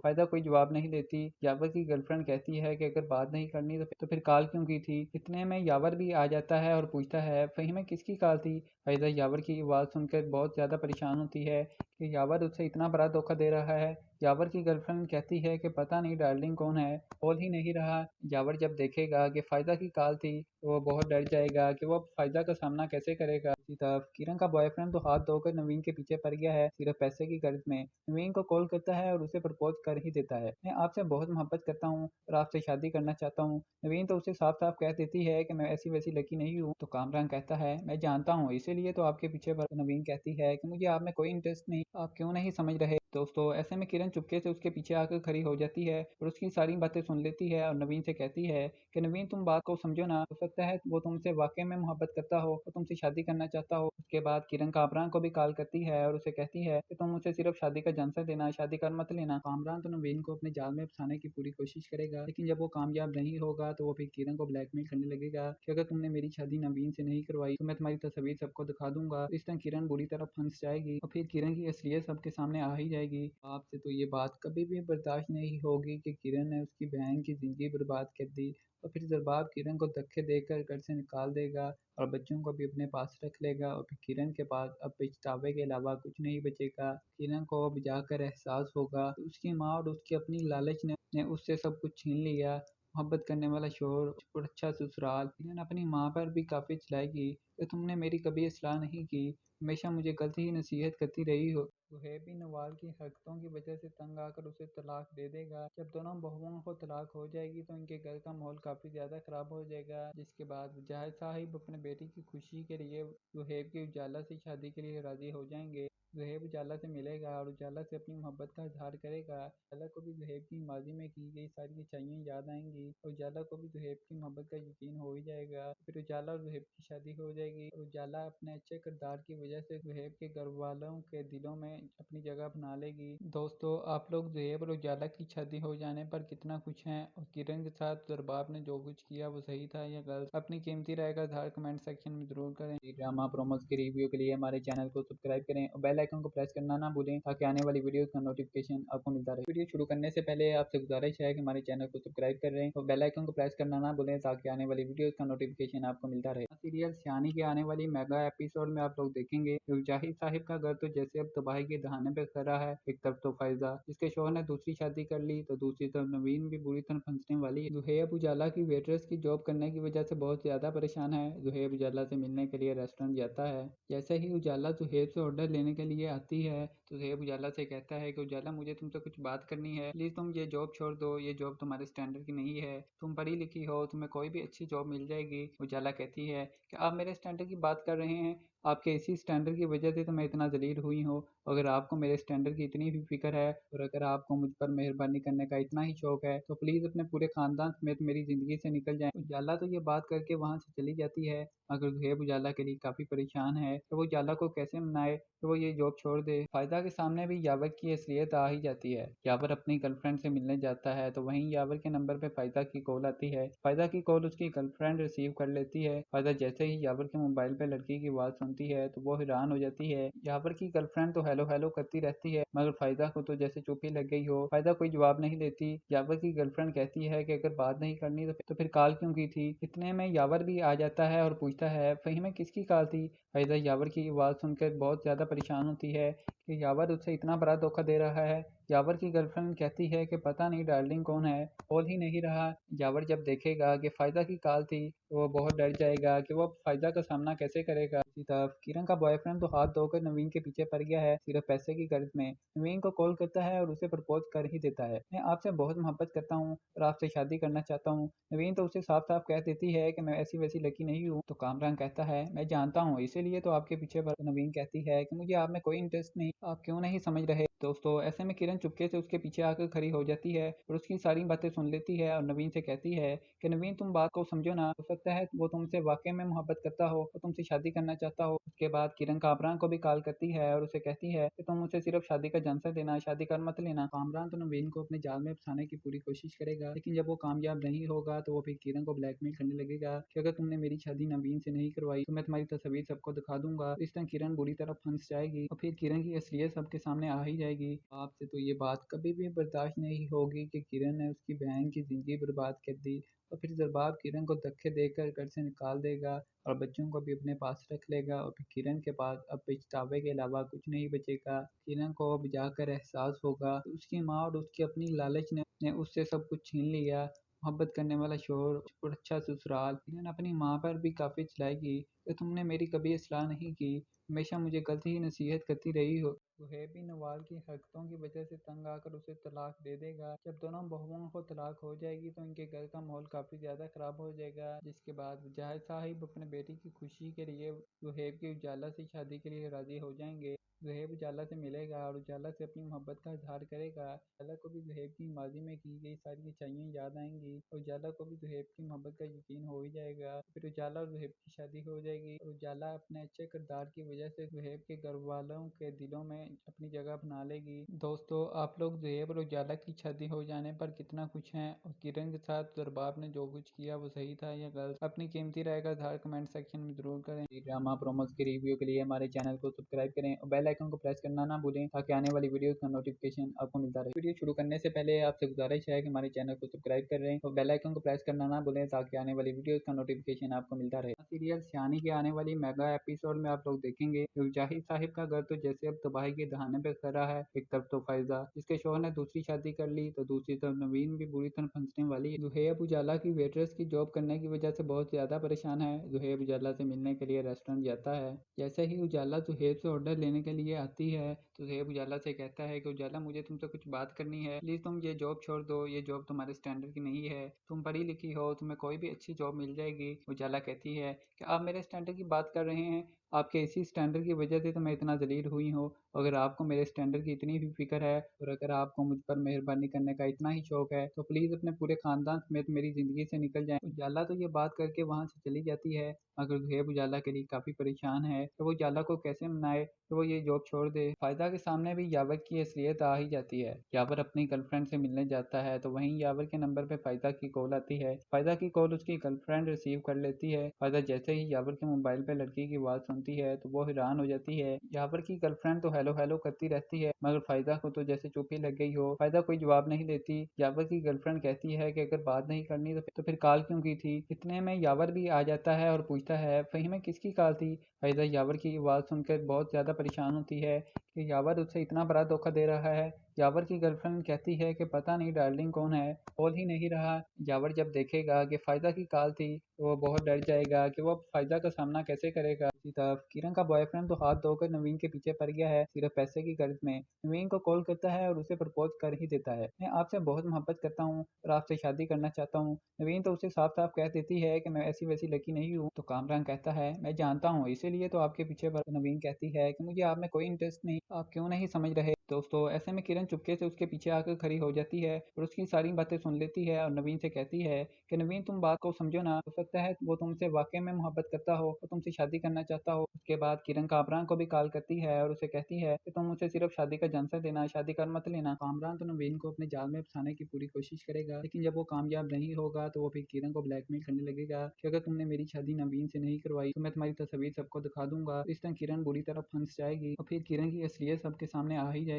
फायदा कोई जवाब नहीं देती। यावर की गर्लफ्रेंड कहती है कि अगर बात नहीं करनी तो फिर कॉल क्यों की थी। इतने में यावर भी आ जाता है और पूछता है फहीम किसकी कॉल थी। फायदा यावर की आवाज़ सुनकर बहुत ज़्यादा परेशान होती है कि यावर उससे इतना बड़ा धोखा दे रहा है। यावर की गर्लफ्रेंड कहती है कि पता नहीं डार्लिंग कौन है, बोल ही नहीं रहा। यावर जब देखेगा कि फायदा की कॉल थी तो वो बहुत डर जाएगा कि वो फायदा का सामना कैसे करेगा। इसी तरफ किरण का बॉयफ्रेंड तो हाथ धोकर नवीन के पीछे पड़ गया है सिर्फ पैसे की गर्ज में। नवीन को कॉल करता है और उसे प्रपोज कर ही देता है, मैं आपसे बहुत मोहब्बत करता हूँ और आपसे शादी करना चाहता हूँ। नवीन तो उसे साफ साफ कह देती है कि मैं ऐसी वैसी लड़की नहीं हूँ। तो कामरान कहता है मैं जानता हूँ इसीलिए तो आपके पीछे पड़। नवीन कहती है कि मुझे आप में कोई इंटरेस्ट नहीं, आप क्यों नहीं समझ रहे। दोस्तों ऐसे में किरण चुपके से उसके पीछे आकर खड़ी हो जाती है और उसकी सारी बातें सुन लेती है और नवीन से कहती है कि नवीन तुम बात को समझो ना, हो सकता है वो तुमसे वाकई में मोहब्बत करता हो, वो तुमसे शादी करना चाहता हो। उसके बाद किरण कामरान को भी कॉल करती है और उसे कहती है कि तुम मुझसे सिर्फ शादी का झांसा देना, शादी कर मत लेना। कामरान तो नवीन को अपने जाल में फंसाने की पूरी कोशिश करेगा, लेकिन जब वो कामयाब नहीं होगा तो वो फिर किरण को ब्लैकमेल करने लगेगा कि अगर तुमने मेरी शादी नवीन से नहीं करवाई तो मैं तुम्हारी तस्वीर सबको दिखा दूंगा। इस तरह किरण बुरी तरह फंस जाएगी और फिर किरण की असलियत सबके सामने आ ही जाएगी। आपसे तो ये बात कभी भी बर्दाश्त नहीं होगी कि किरण ने उसकी बहन की जिंदगी बर्बाद कर दी और फिर जरबाब किरण को धक्के देकर घर से निकाल देगा और बच्चों को भी अपने पास रख लेगा और फिर किरण के पास अब पछतावे के अलावा कुछ नहीं बचेगा। किरण को अब जाकर एहसास होगा कि उसकी माँ और उसकी अपनी लालच ने उससे सब कुछ छीन लिया। मोहब्बत करने वाला शोर और अच्छा ससुराल। किरण अपनी माँ पर भी काफी चिल्लाएगी कि तुमने मेरी कभी इस्लाह नहीं की, हमेशा मुझे गलत ही नसीहत करती रही हो। सुहेब भी नवाल की हरकतों की वजह से तंग आकर उसे तलाक दे देगा। जब दोनों बहुओं को तलाक हो जाएगी तो इनके घर का माहौल काफ़ी ज़्यादा ख़राब हो जाएगा, जिसके बाद जाहिद साहिब अपने बेटी की खुशी के लिए सुहेब की उजाला से शादी के लिए राज़ी हो जाएंगे। सुहेब उजाला से मिलेगा और उजाला से अपनी मोहब्बत का इजहार करेगा। उजाला को भी सुहेब की माजी में की गई सारी अच्छाइयाँ याद आएंगी और उजाला को भी सुहेब की मोहब्बत का यकीन हो ही जाएगा। फिर उजाला और सुहेब की शादी हो जाएगी और उजाला अपने अच्छे किरदार की वजह से सुहेब के घर वालों के दिलों में अपनी जगह बना लेगी। दोस्तों, आप लोग सुहेब और उजाला की शादी हो जाने पर कितना खुश हैं और किरण के साथ दरबाब ने जो कुछ किया वो सही था या गलत? अपनी कीमती राय का इजहार कमेंट सेक्शन में जरूर करें। ड्रामा प्रोमोस के रिव्यू के लिए हमारे चैनल को सब्सक्राइब करें और बेल आइकन को प्रेस करना ना भूलें ताकि आने वाली वीडियो का नोटिफिकेशन आपको मिलता रहे। वीडियो शुरू करने से पहले आपसे गुजारिश है कि हमारे चैनल को सब्सक्राइब कर रहे हैं और बेल आइकन को प्रेस करना ना भूलें ताकि आने वाली वीडियो का नोटिफिकेशन आपको मिलता रहे। सीरियल सियानी के आने वाली मेगा एपिसोड में आप लोग देखेंगे कि जाहिद साहिब का घर तो जैसे अब तबाही के दहाने पे खड़ा है। एक तरफ तो फैजा जिसके शोहर ने दूसरी शादी कर ली, तो दूसरी तरफ नवीन भी बुरी तरह फंसने वाली है। जुहेब उजाला की वेटरेस की जॉब करने की वजह से बहुत ज्यादा परेशान है। जुहेब उजाला से मिलने के लिए रेस्टोरेंट जाता है। जैसे ही उजाला जुहेब से ऑर्डर लेने के लिए आती है तो जुहेब उजाला से कहता है कि उजाला, मुझे तुमसे कुछ बात करनी है, प्लीज तुम ये जॉब छोड़ दो, ये जॉब तुम्हारे स्टैंडर्ड की नहीं है, तुम पढ़ी लिखी हो, तुम्हें कोई भी अच्छी जॉब मिल जाएगी। उजाला कहती है कि आप मेरे स्टैंडर्ड की बात कर रहे हैं, आपके इसी स्टैंडर्ड की वजह से तो मैं इतना जलील हुई हूँ। अगर आपको मेरे स्टैंडर्ड की इतनी भी फिक्र है और अगर आपको मुझ पर मेहरबानी करने का इतना ही शौक है तो प्लीज अपने पूरे खानदान समेत मेरी जिंदगी से निकल जाएं। उजाला तो ये बात करके वहां से चली जाती है, मगर जुहेब उजाला के लिए काफी परेशान है तो वो उजाला को कैसे मनाए तो वो ये जॉब छोड़ दे। फायदा के सामने भी यावर की असलियत आ ही जाती है। यावर अपनी गर्लफ्रेंड से मिलने जाता है तो वहीं यावर के नंबर पे फायदा की कॉल आती है। फायदा की कॉल उसकी गर्लफ्रेंड रिसीव कर लेती है। फायदा जैसे ही यावर के मोबाइल पे लड़की की आवाज सुनती है तो वो हैरान हो जाती है। यावर की गर्लफ्रेंड तो हेलो हेलो करती रहती है मगर फायदा को तो जैसे चुप ही लग गई हो। फायदा कोई जवाब नहीं देती। यावर की गर्लफ्रेंड कहती है कि अगर बात नहीं करनी तो फिर कॉल क्यों की थी। इतने में यावर भी आ जाता है और पूछता है फहीम किसकी कॉल थी। फायदा यावर की आवाज़ सुनकर बहुत ज़्यादा परेशान होती है कि यावर उससे इतना बड़ा धोखा दे रहा है। यावर की गर्लफ्रेंड कहती है कि पता नहीं डार्लिंग कौन है, बोल ही नहीं रहा। यावर जब देखेगा कि फायदा की कॉल थी तो वो बहुत डर जाएगा कि वो फायदा का सामना कैसे करेगा। इसी तरफ किरण का बॉयफ्रेंड तो हाथ धोकर नवीन के पीछे पड़ गया है सिर्फ पैसे की गर्ज में। नवीन को कॉल करता है और उसे प्रपोज कर ही देता है, मैं आपसे बहुत मोहब्बत करता हूँ और आपसे शादी करना चाहता हूँ। नवीन तो उसे साफ साफ कह देती है कि मैं ऐसी वैसी लड़की नहीं हूँ। तो कामरान कहता है मैं जानता हूँ, इसीलिए तो आपके पीछे पड़। नवीन कहती है कि मुझे आप में कोई इंटरेस्ट नहीं, आप क्यों नहीं समझ रहे। दोस्तों, ऐसे में किरण चुपके से उसके पीछे आकर खड़ी हो जाती है और उसकी सारी बातें सुन लेती है और नवीन से कहती है कि नवीन तुम बात को समझो ना, हो सकता है वो तुमसे वाकई में मोहब्बत करता हो और तुमसे शादी करना चाहता हो। उसके बाद किरण कामरान को भी कॉल करती है और उसे कहती है कि तुम उसे सिर्फ शादी का झांसा देना, शादी कर मत लेना। कामरान तो नवीन को अपने जाल में फंसाने की पूरी कोशिश करेगा, लेकिन जब वो कामयाब नहीं होगा तो वो फिर किरण को ब्लैकमेल करने लगेगा कि अगर तुमने मेरी शादी नवीन से नहीं करवाई तो मैं तुम्हारी तस्वीर सबको दिखा दूंगा। इस तरह किरण बुरी तरह फंस जाएगी और फिर किरण की असलियत सबके सामने आ ही जाएगी। आपसे तो ये बात कभी भी बर्दाश्त नहीं होगी कि किरण ने उसकी बहन की जिंदगी बर्बाद कर दी और फिर जरबाब किरण को धक्के देकर घर से निकाल देगा और बच्चों को भी अपने पास रख लेगा और फिर किरण के पास अब पछतावे के अलावा कुछ नहीं बचेगा। किरण को अब जाकर एहसास होगा कि उसकी माँ और उसकी अपनी लालच ने उससे सब कुछ छीन लिया। मोहब्बत करने वाला शोहर और अच्छा ससुराल। किरण अपनी माँ पर भी काफी चिल्लाएगी कि तुमने मेरी कभी इस्लाह नहीं की, हमेशा मुझे गलत ही नसीहत करती रही हो। सुहेब भी नवाल की हरकतों की वजह से तंग आकर उसे तलाक दे देगा। जब दोनों बहुओं को तलाक हो जाएगी तो इनके घर का माहौल काफी ज्यादा खराब हो जाएगा, जिसके बाद जाहिद साहिब अपने बेटी की खुशी के लिए सुहेब की उजाला से शादी के लिए राजी हो जाएंगे। सुहेब उजाला से मिलेगा और उजाला से अपनी मोहब्बत का इजहार करेगा। उजाला को भी सुहेब की माजी में की गई सारी अच्छाइयाँ याद आएंगी और उजाला को भी सुहेब की मोहब्बत का यकीन हो ही जाएगा। फिर उजाला और सुहेब की शादी हो जाएगी और उजाला अपने अच्छे किरदार की वजह से सुहेब के घर वालों के दिलों में अपनी जगह बना लेगी। दोस्तों, आप लोग सुहेब और उजाला की शादी हो जाने पर कितना खुश हैं और किरण के साथ दरबाब ने जो कुछ किया वो सही था या गलत? अपनी कीमती राय का इजहार कमेंट सेक्शन में जरूर करें। ड्रामा प्रोमोस के रिव्यू के लिए हमारे चैनल को सब्सक्राइब करें और बेल आइकन को प्रेस करना ना भूलें ताकि आने वाली वीडियोस का नोटिफिकेशन आपको मिलता रहे। वीडियो शुरू करने से पहले आपसे गुजारिश है कि हमारे चैनल को सब्सक्राइब कर रहे हैं और बेल आइकन को प्रेस करना ना भूलें ताकि आने वाली वीडियोस का नोटिफिकेशन आपको मिलता रहे। सीरियल सियानी के आने वाली मेगा एपिसोड में आप लोग देखेंगे कि जाहिद साहिब का घर तो जैसे अब तबाही के दहाने पे खड़ा है। एक तरफ तो फायजा जिसके शोहर ने दूसरी शादी कर ली, तो दूसरी तरफ नवीन भी बुरी तरह फंसने वाली है। जुहेब उजाला की वेटरेस की जॉब करने की वजह से बहुत ज्यादा परेशान है। जुहेब उजाला से मिलने के लिए रेस्टोरेंट जाता है। जैसे ही उजाला जुहेब से ऑर्डर लेने के लिए आती है तो जुहेब उजाला से कहता है कि उजाला मुझे तुमसे कुछ बात करनी है, प्लीज तुम ये जॉब छोड़ दो, ये जॉब तुम्हारे स्टैंडर्ड की नहीं है, तुम पढ़ी लिखी हो, तुम्हें कोई भी अच्छी जॉब मिल जाएगी। उजाला कहती है कि आप मेरे स्टैंडर्ड की बात कर रहे हैं, आपके इसी स्टैंडर्ड की वजह से तो मैं इतना जलील हुई हूँ। अगर आपको मेरे स्टैंडर्ड की इतनी भी फिक्र है और अगर आपको मुझ पर मेहरबानी करने का इतना ही शौक है तो प्लीज अपने पूरे खानदान समेत मेरी जिंदगी से निकल जाएं। उजाला तो ये बात करके वहां से चली जाती है, मगर जुहेब उजाला के लिए काफी परेशान है तो वो उजाला को कैसे मनाए तो वो ये जॉब छोड़ दे। फायदा के सामने भी यावर की असलियत आ ही जाती है। यावर अपनी गर्लफ्रेंड से मिलने जाता है तो वहीं यावर के नंबर पे फायदा की कॉल आती है। फायदा की कॉल उसकी गर्लफ्रेंड रिसीव कर लेती है। फायदा जैसे ही यावर के मोबाइल पे लड़की की आवाज सुनती है तो वो हैरान हो जाती है। यावर की गर्लफ्रेंड तो हेलो हेलो करती रहती है मगर फायदा को तो जैसे चुप ही लग गई हो। फायदा कोई जवाब नहीं देती। यावर की गर्लफ्रेंड कहती है कि अगर बात नहीं करनी तो फिर कॉल क्यों की थी। इतने में यावर भी आ जाता है और पूछता है फहीम किसकी कॉल थी। फायदा यावर की आवाज़ सुनकर बहुत ज़्यादा परेशान होती है कि यावर उससे इतना बड़ा धोखा दे रहा है। यावर की गर्लफ्रेंड कहती है कि पता नहीं डार्लिंग कौन है, बोल ही नहीं रहा। यावर जब देखेगा कि फायदा की कॉल थी तो वो बहुत डर जाएगा कि वो अब फायदा का सामना कैसे करेगा। इसी तरफ किरण का बॉयफ्रेंड तो हाथ धोकर नवीन के पीछे पड़ गया है सिर्फ पैसे की गर्ज में। नवीन को कॉल करता है और उसे प्रपोज कर ही देता है, मैं आपसे बहुत मोहब्बत करता हूँ और आपसे शादी करना चाहता हूँ। नवीन तो उसे साफ साफ कह देती है कि मैं ऐसी वैसी लड़की नहीं हूँ। तो कामरान कहता है मैं जानता हूँ इसीलिए तो आपके पीछे पड़ा। नवीन कहती है कि मुझे आप में कोई इंटरेस्ट नहीं, आप क्यों नहीं समझ रहे। दोस्तों ऐसे में किरण चुपके से उसके पीछे आकर खड़ी हो जाती है और उसकी सारी बातें सुन लेती है और नवीन से कहती है कि नवीन तुम बात को समझो ना, हो सकता है वो तुमसे वाकई में मोहब्बत करता हो, वो तुमसे शादी करना चाहता हो। उसके बाद किरण कामरान को भी कॉल करती है और उसे कहती है कि तुम मुझसे सिर्फ शादी का झांसा देना, शादी कर मत लेना। कामरान तो नवीन को अपने जाल में फंसाने की पूरी कोशिश करेगा लेकिन जब वो कामयाब नहीं होगा तो वो फिर किरण को ब्लैकमेल करने लगेगा कि अगर तुमने मेरी शादी नवीन से नहीं करवाई तो मैं तुम्हारी तस्वीर सबको दिखा दूंगा। इस तरह किरण बुरी तरह फंस जाएगी और फिर किरण की असलियत सबके सामने आ ही जाएगी।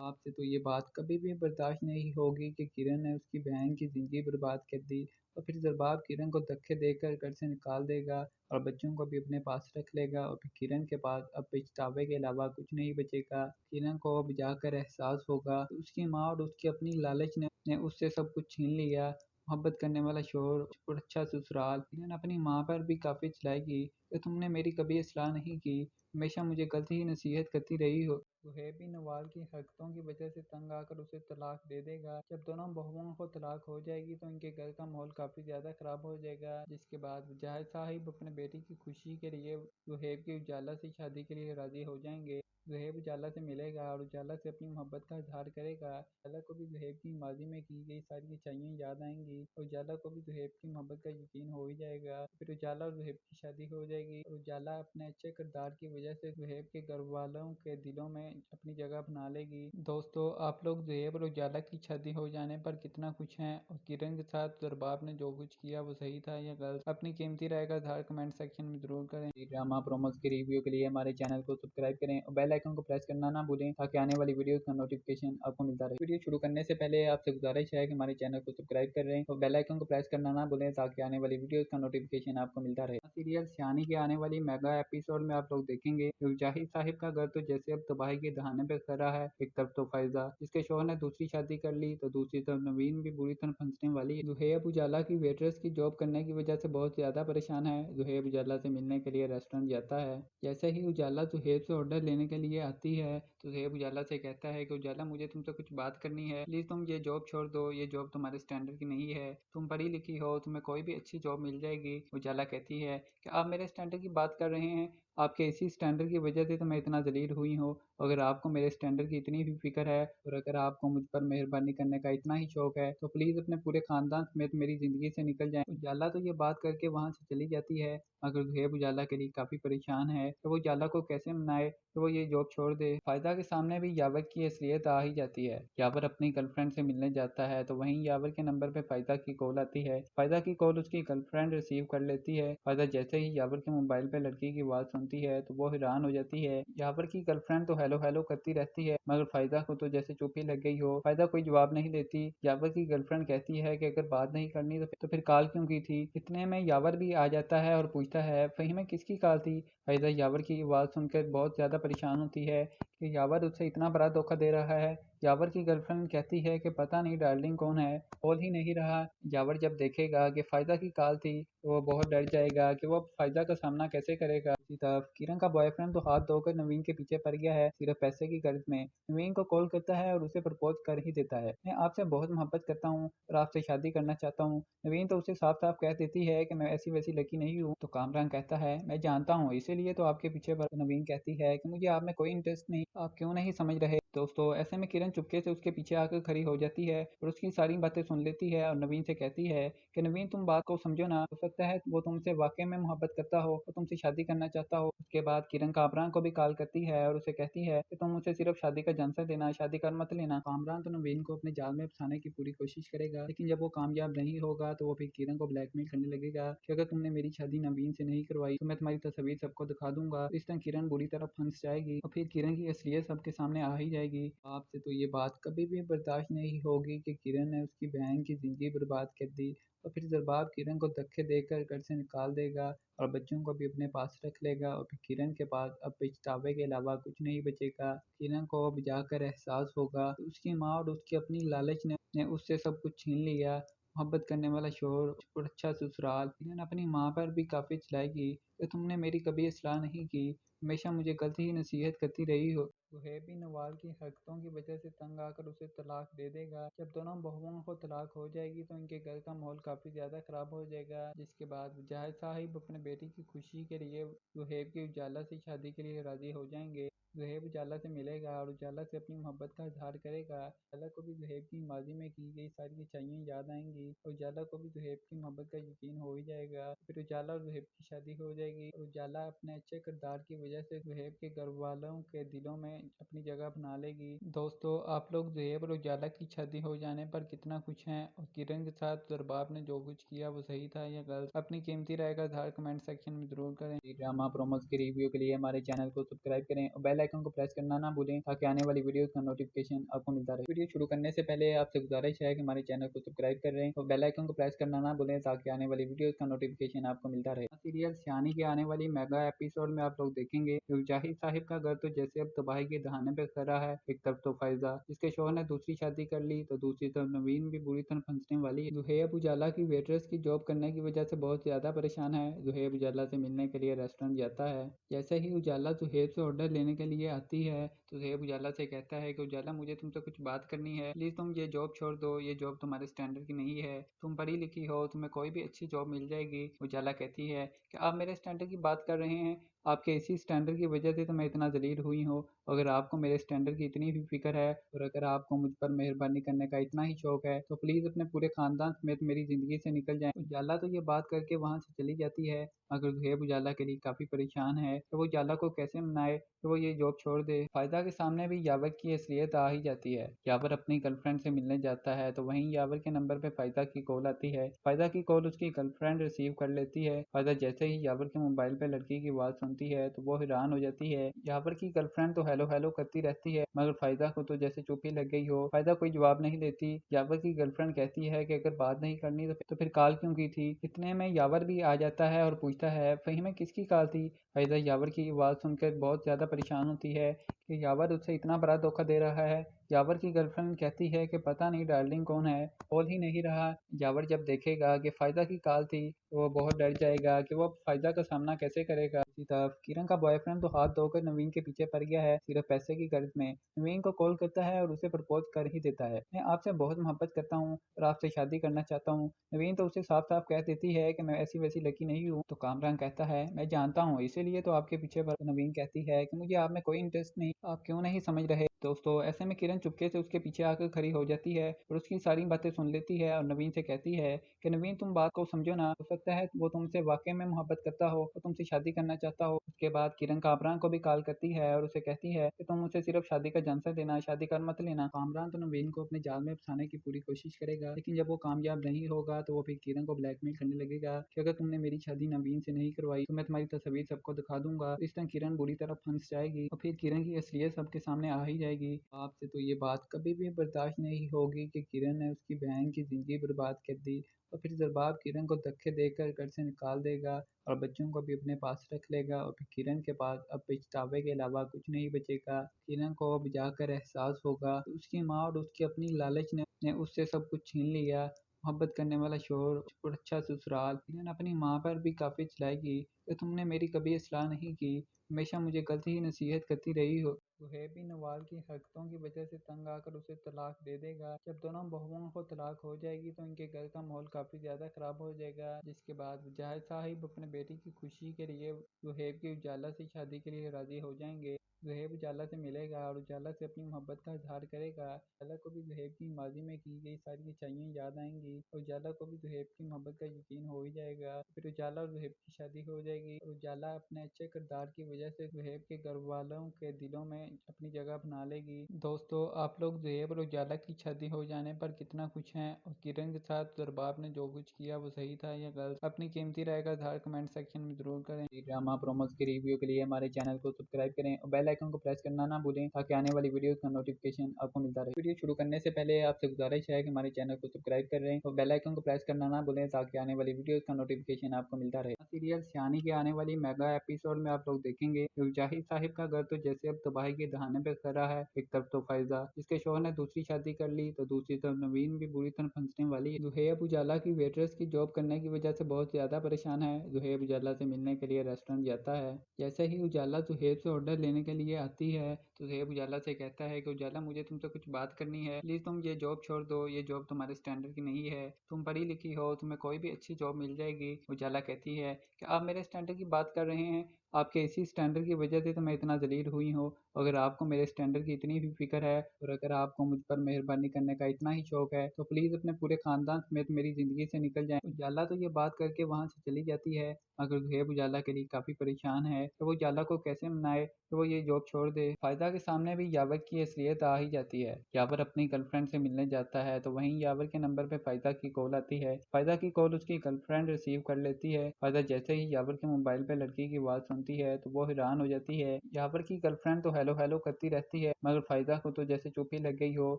आपसे तो ये बात कभी भी बर्दाश्त नहीं होगी कि किरण ने उसकी बहन की जिंदगी बर्बाद कर दी और फिर जरबाब किरण को धक्के देकर घर से निकाल देगा और बच्चों को भी अपने पास रख लेगा और फिर किरण के पास अब पछतावे के अलावा कुछ नहीं बचेगा। किरण को अब जाकर एहसास होगा कि उसकी माँ और उसकी अपनी लालच ने उससे सब कुछ छीन लिया। मोहब्बत करने वाला शोहर और अच्छा ससुराल। किरण अपनी माँ पर भी काफी चिल्लाएगी कि तुमने मेरी कभी इस्लाह नहीं की, हमेशा मुझे गलत ही नसीहत करती रही हो। सुहेब भी नवाल की हरकतों की वजह से तंग आकर उसे तलाक दे देगा। जब दोनों बहुओं को तलाक हो जाएगी तो इनके घर का माहौल काफी ज्यादा खराब हो जाएगा, जिसके बाद जाहिद साहिब अपने बेटी की खुशी के लिए सुहेब की उजाला से शादी के लिए राजी हो जाएंगे। सुहेब उजाला से मिलेगा और उजाला से अपनी मोहब्बत का इजहार करेगा। उजाला को भी सुहेब की माजी में की गई सारी अच्छाइयाँ याद आएंगी और उजाला को भी सुहेब की मोहब्बत का यकीन हो ही जाएगा। फिर उजाला और सुहेब की शादी हो जाएगी और उजाला अपने अच्छे किरदार की वजह से सुहेब के घर वालों के दिलों में अपनी जगह बना लेगी। दोस्तों आप लोग सुहेब और उजाला की शादी हो जाने पर कितना खुश हैं और किरण के साथ दरबार ने जो कुछ किया वो सही था या गलत, अपनी कीमती राय का इजहार कमेंट सेक्शन में जरूर करें। ड्रामा प्रोमोस के रिव्यू के लिए हमारे चैनल को सब्सक्राइब करें और बेल आइकन को प्रेस करना ना भूलें ताकि आने वाली वीडियोस का नोटिफिकेशन आपको मिलता रहे। वीडियो शुरू करने से पहले आपसे गुजारिश है कि हमारे चैनल को सब्सक्राइब करें और बेल आइकन को प्रेस करना ना भूलें ताकि आने वाली वीडियोस का नोटिफिकेशन आपको मिलता रहे। सीरियल सियानी के आने वाली मेगा एपिसोड में आप लोग देखेंगे कि जाहिद साहिब का घर तो जैसे अब तबाही के दहाने पे खड़ा है। एक तरफ तो फायजा जिसके शोहर ने दूसरी शादी कर ली, तो दूसरी तरफ नवीन भी बुरी तरह फंसने वाली है। जुहेब उजाला की वेटरेस की जॉब करने की वजह से बहुत ज्यादा परेशान है। जुहेब उजाला से मिलने के लिए रेस्टोरेंट जाता है। जैसे ही उजाला जुहेब से ऑर्डर लेने के लिए आती है तो जुहेब उजाला से कहता है कि उजाला मुझे तुमसे कुछ बात करनी है, प्लीज तुम ये जॉब छोड़ दो, ये जॉब तुम्हारे स्टैंडर्ड की नहीं है, तुम पढ़ी लिखी हो, तुम्हें कोई भी अच्छी जॉब मिल जाएगी। उजाला कहती है कि आप मेरे स्टैंडर्ड की बात कर रहे हैं, आपके इसी स्टैंडर्ड की वजह से तो मैं इतना जलील हुई हूँ। अगर आपको मेरे स्टैंडर्ड की इतनी भी फिक्र है और अगर आपको मुझ पर मेहरबानी करने का इतना ही शौक है तो प्लीज अपने पूरे खानदान समेत मेरी जिंदगी से निकल जाएं। उजाला तो ये बात करके वहां से चली जाती है, मगर सुहेब उजाला के लिए काफी परेशान है तो वो उजाला को कैसे मनाए तो वो ये जॉब छोड़ दे। फायदा के सामने भी यावर की असलियत आ ही जाती है। यावर अपनी गर्लफ्रेंड से मिलने जाता है तो वहीं यावर के नंबर पे फायदा की कॉल आती है। फायदा की कॉल उसकी गर्लफ्रेंड रिसीव कर लेती है। फायदा जैसे ही यावर के मोबाइल पे लड़की की आवाज सुनती है तो वो हैरान हो जाती है। यावर की गर्लफ्रेंड तो हेलो हेलो करती रहती है मगर फायदा को तो जैसे चुप ही लग गई हो। फायदा कोई जवाब नहीं देती। यावर की गर्लफ्रेंड कहती है कि अगर बात नहीं करनी तो फिर कॉल क्यों की थी। इतने में यावर भी आ जाता है और पूछता है फ़हीम किसकी कॉल थी। फायदा यावर की आवाज़ सुनकर बहुत ज़्यादा परेशान होती है कि यावर उससे इतना बड़ा धोखा दे रहा है। यावर की गर्लफ्रेंड कहती है कि पता नहीं डार्लिंग कौन है, बोल ही नहीं रहा। यावर जब देखेगा कि फायदा की कॉल थी तो वो बहुत डर जाएगा कि वो फायदा का सामना कैसे करेगा। दूसरी तरफ किरण का बॉयफ्रेंड तो हाथ धोकर नवीन के पीछे पड़ गया है सिर्फ पैसे की गर्ज में। नवीन को कॉल करता है और उसे प्रपोज कर ही देता है। मैं आपसे बहुत मोहब्बत करता हूँ और आपसे शादी करना चाहता हूँ। नवीन तो उसे साफ साफ कह देती है कि मैं ऐसी वैसी लड़की नहीं हूँ। तो कामरान कहता है मैं जानता हूँ इसीलिए तो आपके पीछे पड़। नवीन कहती है कि मुझे आप में कोई इंटरेस्ट नहीं, आप क्यों नहीं समझ रहे। दोस्तों ऐसे में किरण चुपके से उसके पीछे आकर खड़ी हो जाती है और उसकी सारी बातें सुन लेती है और नवीन से कहती है कि नवीन तुम बात को समझो ना, हो सकता है वो तुमसे वाकई में मोहब्बत करता हो और तुमसे शादी करना चाहता हो। उसके बाद किरण कामरान को भी कॉल करती है और उसे कहती है कि तुम मुझसे सिर्फ शादी का झांसा देना, शादी कर मत लेना। कामरान तो नवीन को अपने जाल में फंसाने की पूरी कोशिश करेगा लेकिन जब वो कामयाब नहीं होगा तो वो फिर किरण को ब्लैकमेल करने लगेगा कि अगर तुमने मेरी शादी नवीन से नहीं करवाई तो मैं तुम्हारी तस्वीर सबको दिखा दूंगा। इस तरह किरण बुरी तरह फंस जाएगी और फिर किरण की असलियत सबके सामने आ ही जाएगी। आपसे तो ये बात कभी भी बर्दाश्त नहीं होगी कि किरण ने उसकी बहन की जिंदगी बर्बाद कर दी और फिर जरबाब किरण को धक्के देकर घर से निकाल देगा और बच्चों को भी अपने पास रख लेगा और फिर किरण के पास अब पछतावे के अलावा कुछ नहीं बचेगा। किरण को अब जाकर एहसास होगा कि उसकी माँ और उसकी अपनी लालच ने उससे सब कुछ छीन लिया। मोहब्बत करने वाला शोहर और अच्छा ससुराल। किरण अपनी माँ पर भी काफ़ी चिल्लाएगी कि तुमने मेरी कभी सलाह नहीं की, हमेशा मुझे गलत ही नसीहत करती रही हो। सुहेब भी नवाल की हरकतों की वजह से तंग आकर उसे तलाक दे देगा। जब दोनों बहुओं को तलाक हो जाएगी तो इनके घर का माहौल काफ़ी ज़्यादा ख़राब हो जाएगा। जिसके बाद मुजाहिद साहिब अपने बेटी की खुशी के लिए सुहेब की उजाला से शादी के लिए राज़ी हो जाएंगे। सुहेब उजाला से मिलेगा और उजाला से अपनी मोहब्बत का इजहार करेगा। उजाला को भी सुहेब की माजी में की गई सारी सच्चाइयाँ याद आएंगी और उजाला को भी सुहेब की मोहब्बत का यकीन हो ही जाएगा। फिर उजाला और सुहेब की शादी हो जाएगी और उजाला अपने अच्छे किरदार की वजह से सुहेब के घर वालों के दिलों में अपनी जगह बना लेगी। दोस्तों आप लोग सुहेब और उजाला की शादी हो जाने पर कितना खुश हैं और किरण के साथ जरबाब ने जो कुछ किया वो सही था या गलत। अपनी कीमती राय का इजहार कमेंट सेक्शन में जरूर करें। ड्रामा प्रोमोस की रिव्यू के लिए हमारे चैनल को सब्सक्राइब करें और बेल आइकन को प्रेस करना ना भूलें ताकि आने वाली वीडियोस का नोटिफिकेशन आपको मिलता रहे। वीडियो शुरू करने से पहले आपसे गुजारिश है कि हमारे चैनल को सब्सक्राइब करें और बेल आइकन को प्रेस करना ना भूलें ताकि आने वाली वीडियोस का नोटिफिकेशन आपको मिलता रहे। सीरियल सियानी के आने वाली मेगा एपिसोड में आप लोग देखेंगे कि मुजाहिद साहिब का घर तो जैसे अब तबाही के दहाने पे खड़ा है। एक तरफ तो फायदा जिसके शोहर ने दूसरी शादी कर ली तो दूसरी तरफ नवीन भी बुरी तरह फंसने वाली है। जुहेब उजाला की वेटरेस की जॉब करने की वजह से बहुत ज्यादा परेशान है। जुहेब उजाला से मिलने के लिए रेस्टोरेंट जाता है। जैसे ही उजाला जुहेब से ऑर्डर लेने के लिए आती है तो जुहेब उजाला से कहता है कि उजाला मुझे तुमसे कुछ बात करनी है, प्लीज तुम ये जॉब छोड़ दो, ये जॉब तुम्हारे स्टैंडर्ड की नहीं है, तुम पढ़ी लिखी हो, तुम्हें कोई भी अच्छी जॉब मिल जाएगी। उजाला कहती है कि आप मेरे स्टैंडर्ड की बात कर रहे हैं, आपके इसी स्टैंडर्ड की वजह से तो मैं इतना जलील हुई हूँ। अगर आपको मेरे स्टैंडर्ड की इतनी भी फिक्र है और अगर आपको मुझ पर मेहरबानी करने का इतना ही शौक है तो प्लीज अपने पूरे खानदान समेत मेरी जिंदगी से निकल जाएं। उजाला तो ये बात करके वहां से चली जाती है मगर जुहेब उजाला के लिए काफी परेशान है तो वो उजाला को कैसे मनाए तो वो ये जॉब छोड़ दे। फायदा के सामने भी यावर की असलियत आ ही जाती है। यावर अपनी गर्लफ्रेंड से मिलने जाता है तो वहीं यावर के नंबर पे फायदा की कॉल आती है। फायदा की कॉल उसकी गर्लफ्रेंड रिसीव कर लेती है। फायदा जैसे ही यावर के मोबाइल पे लड़की की आवाज सुनती है तो वो हैरान हो जाती है। यावर की गर्लफ्रेंड तो हेलो हेलो करती रहती है मगर फायदा को तो जैसे चुप ही लग गई हो। फायदा कोई जवाब नहीं देती। यावर की गर्लफ्रेंड कहती है कि अगर बात नहीं करनी तो फिर कॉल क्यों की थी। इतने में यावर भी आ जाता है और पूछता है फ़हीम किसकी कॉल थी। फायदा यावर की आवाज़ सुनकर बहुत ज़्यादा परेशान होती है कि यावर उससे इतना बड़ा धोखा दे रहा है। यावर की गर्लफ्रेंड कहती है कि पता नहीं डार्लिंग कौन है, बोल ही नहीं रहा। यावर जब देखेगा कि फायदा की कॉल थी तो वो बहुत डर जाएगा कि वो फायदा का सामना कैसे करेगा। दूसरी तरफ किरण का बॉयफ्रेंड तो हाथ धोकर नवीन के पीछे पड़ गया है सिर्फ पैसे की गर्ज में। नवीन को कॉल करता है और उसे प्रपोज कर ही देता है। मैं आपसे बहुत मोहब्बत करता हूँ और आपसे शादी करना चाहता हूँ। नवीन तो उसे साफ साफ कह देती है कि मैं ऐसी वैसी लड़की नहीं हूँ। तो कामरान कहता है मैं जानता हूँ इसीलिए तो आपके पीछे पड़। नवीन कहती है कि मुझे आप में कोई इंटरेस्ट नहीं, आप क्यों नहीं समझ रहे। दोस्तों ऐसे में किरण चुपके से उसके पीछे आकर खड़ी हो जाती है और उसकी सारी बातें सुन लेती है और नवीन से कहती है कि नवीन तुम बात को समझो ना, हो सकता है वो तुमसे वाकई में मोहब्बत करता हो और तुमसे शादी करना चाहता चाहता हो। उसके बाद किरण कामरान को भी कॉल करती है और उसे कहती है कि तुम मुझसे सिर्फ शादी का झांसा देना, शादी कर मत लेना। कामरान तो नवीन को अपने जाल में फंसाने की पूरी कोशिश करेगा, लेकिन जब वो कामयाब नहीं होगा तो वो फिर किरण को ब्लैकमेल करने लगेगा कि अगर तुमने मेरी शादी नवीन से नहीं करवाई तो मैं तुम्हारी तस्वीर सबको दिखा दूंगा। इस तरह किरण बुरी तरह फंस जाएगी और फिर किरण की असलियत सबके सामने आ ही जाएगी। आपसे तो ये बात कभी भी बर्दाश्त नहीं होगी कि किरण ने उसकी बहन की जिंदगी बर्बाद कर दी। और फिर जरबाब किरण को धक्के देकर घर से निकाल देगा और बच्चों को भी अपने पास रख लेगा और फिर किरण के पास अब पछतावे के अलावा कुछ नहीं बचेगा। किरण को अब जाकर एहसास होगा कि उसकी माँ और उसकी अपनी लालच ने उससे सब कुछ छीन लिया। मोहब्बत करने वाला शोहर और अच्छा ससुराल। किरण अपनी माँ पर भी काफी चिल्लाएगी कि तुमने मेरी कभी सलाह नहीं की, हमेशा मुझे गलत ही नसीहत करती रही हो। सुहेब भी नवाल की हरकतों की वजह से तंग आकर उसे तलाक दे देगा। जब दोनों बहुओं को तलाक हो जाएगी तो इनके घर का माहौल काफी ज्यादा खराब हो जाएगा, जिसके बाद मुजाहिद साहिब अपने बेटी की खुशी के लिए सुहेब की उजाला से शादी के लिए राजी हो जाएंगे। सुहेब उजाला से मिलेगा और उजाला से अपनी मोहब्बत का इजहार करेगा। उजाला को भी सुहेब की माजी में की गई सारी अच्छाइयाँ याद आएंगी और उजाला को भी सुहेब की मोहब्बत का यकीन हो ही जाएगा। फिर उजाला और सुहेब की शादी हो जाएगी और उजाला अपने अच्छे किरदार की वजह से सुहेब के घर वालों के दिलों में अपनी जगह बना लेगी। दोस्तों, आप लोग सुहेब और उजाला की शादी हो जाने पर कितना खुश हैं और किरण के साथ दरबाब ने जो कुछ किया वो सही था या गलत? अपनी कीमती राय का इजहार कमेंट सेक्शन में जरूर करें। ड्रामा प्रोमोस की रिव्यू के लिए हमारे चैनल को सब्सक्राइब करें और बेल आइकन को प्रेस करना ना भूलें ताकि आने वाली वीडियो का नोटिफिकेशन आपको मिलता रहे। वीडियो शुरू करने से पहले आपसे गुजारिश है कि हमारे चैनल को सब्सक्राइब करें और बेल आइकन को प्रेस करना ना भूलें ताकि आने वाली वीडियो का नोटिफिकेशन आपको मिलता रहे। सीरियल सियानी के आने वाली मेगा एपिसोड में आप लोग देखेंगे कि जाहिद साहिब का घर तो जैसे अब तबाही के दहाने पे खड़ा है। एक तरफ तो फैजा जिसके शोहर ने दूसरी शादी कर ली, तो दूसरी तरफ नवीन भी बुरी तरह फंसने वाली है। जुहेब उजाला की वेटरेस की जॉब करने की वजह से बहुत ज्यादा परेशान है। जुहेब उजाला से मिलने के लिए रेस्टोरेंट जाता है। जैसे ही उजाला सुहेब से ऑर्डर लेने के लिए आती है तो सुहेब उजाला से कहता है कि उजाला, मुझे तुमसे कुछ बात करनी है, प्लीज तुम ये जॉब छोड़ दो, ये जॉब तुम्हारे स्टैंडर्ड की नहीं है, तुम पढ़ी लिखी हो, तुम्हें कोई भी अच्छी जॉब मिल जाएगी। उजाला कहती है कि आप मेरे स्टैंडर्ड की बात कर रहे हैं, आपके इसी स्टैंडर्ड की वजह से तो मैं इतना जलील हुई हूँ। अगर आपको मेरे स्टैंडर्ड की इतनी भी फिक्र है और अगर आपको मुझ पर मेहरबानी करने का इतना ही शौक है तो प्लीज अपने पूरे खानदान समेत मेरी जिंदगी से निकल जाएं। उजाला तो ये बात करके वहां से चली जाती है, मगर सुहेब उजाला के लिए काफी परेशान है तो वो उजाला को कैसे मनाए तो वो ये जॉब छोड़ दे। फायदा के सामने भी यावर की असलियत आ ही जाती है। यावर अपनी गर्लफ्रेंड से मिलने जाता है तो वहीं यावर के नंबर पे फायदा की कॉल आती है। फायदा की कॉल उसकी गर्लफ्रेंड रिसीव कर लेती है। फायदा जैसे ही यावर के मोबाइल पे लड़की की आवाज सुनती है तो वो हैरान हो जाती है। यावर की गर्लफ्रेंड तो हेलो हेलो करती रहती है मगर फायदा को तो जैसे चुप ही लग गई हो।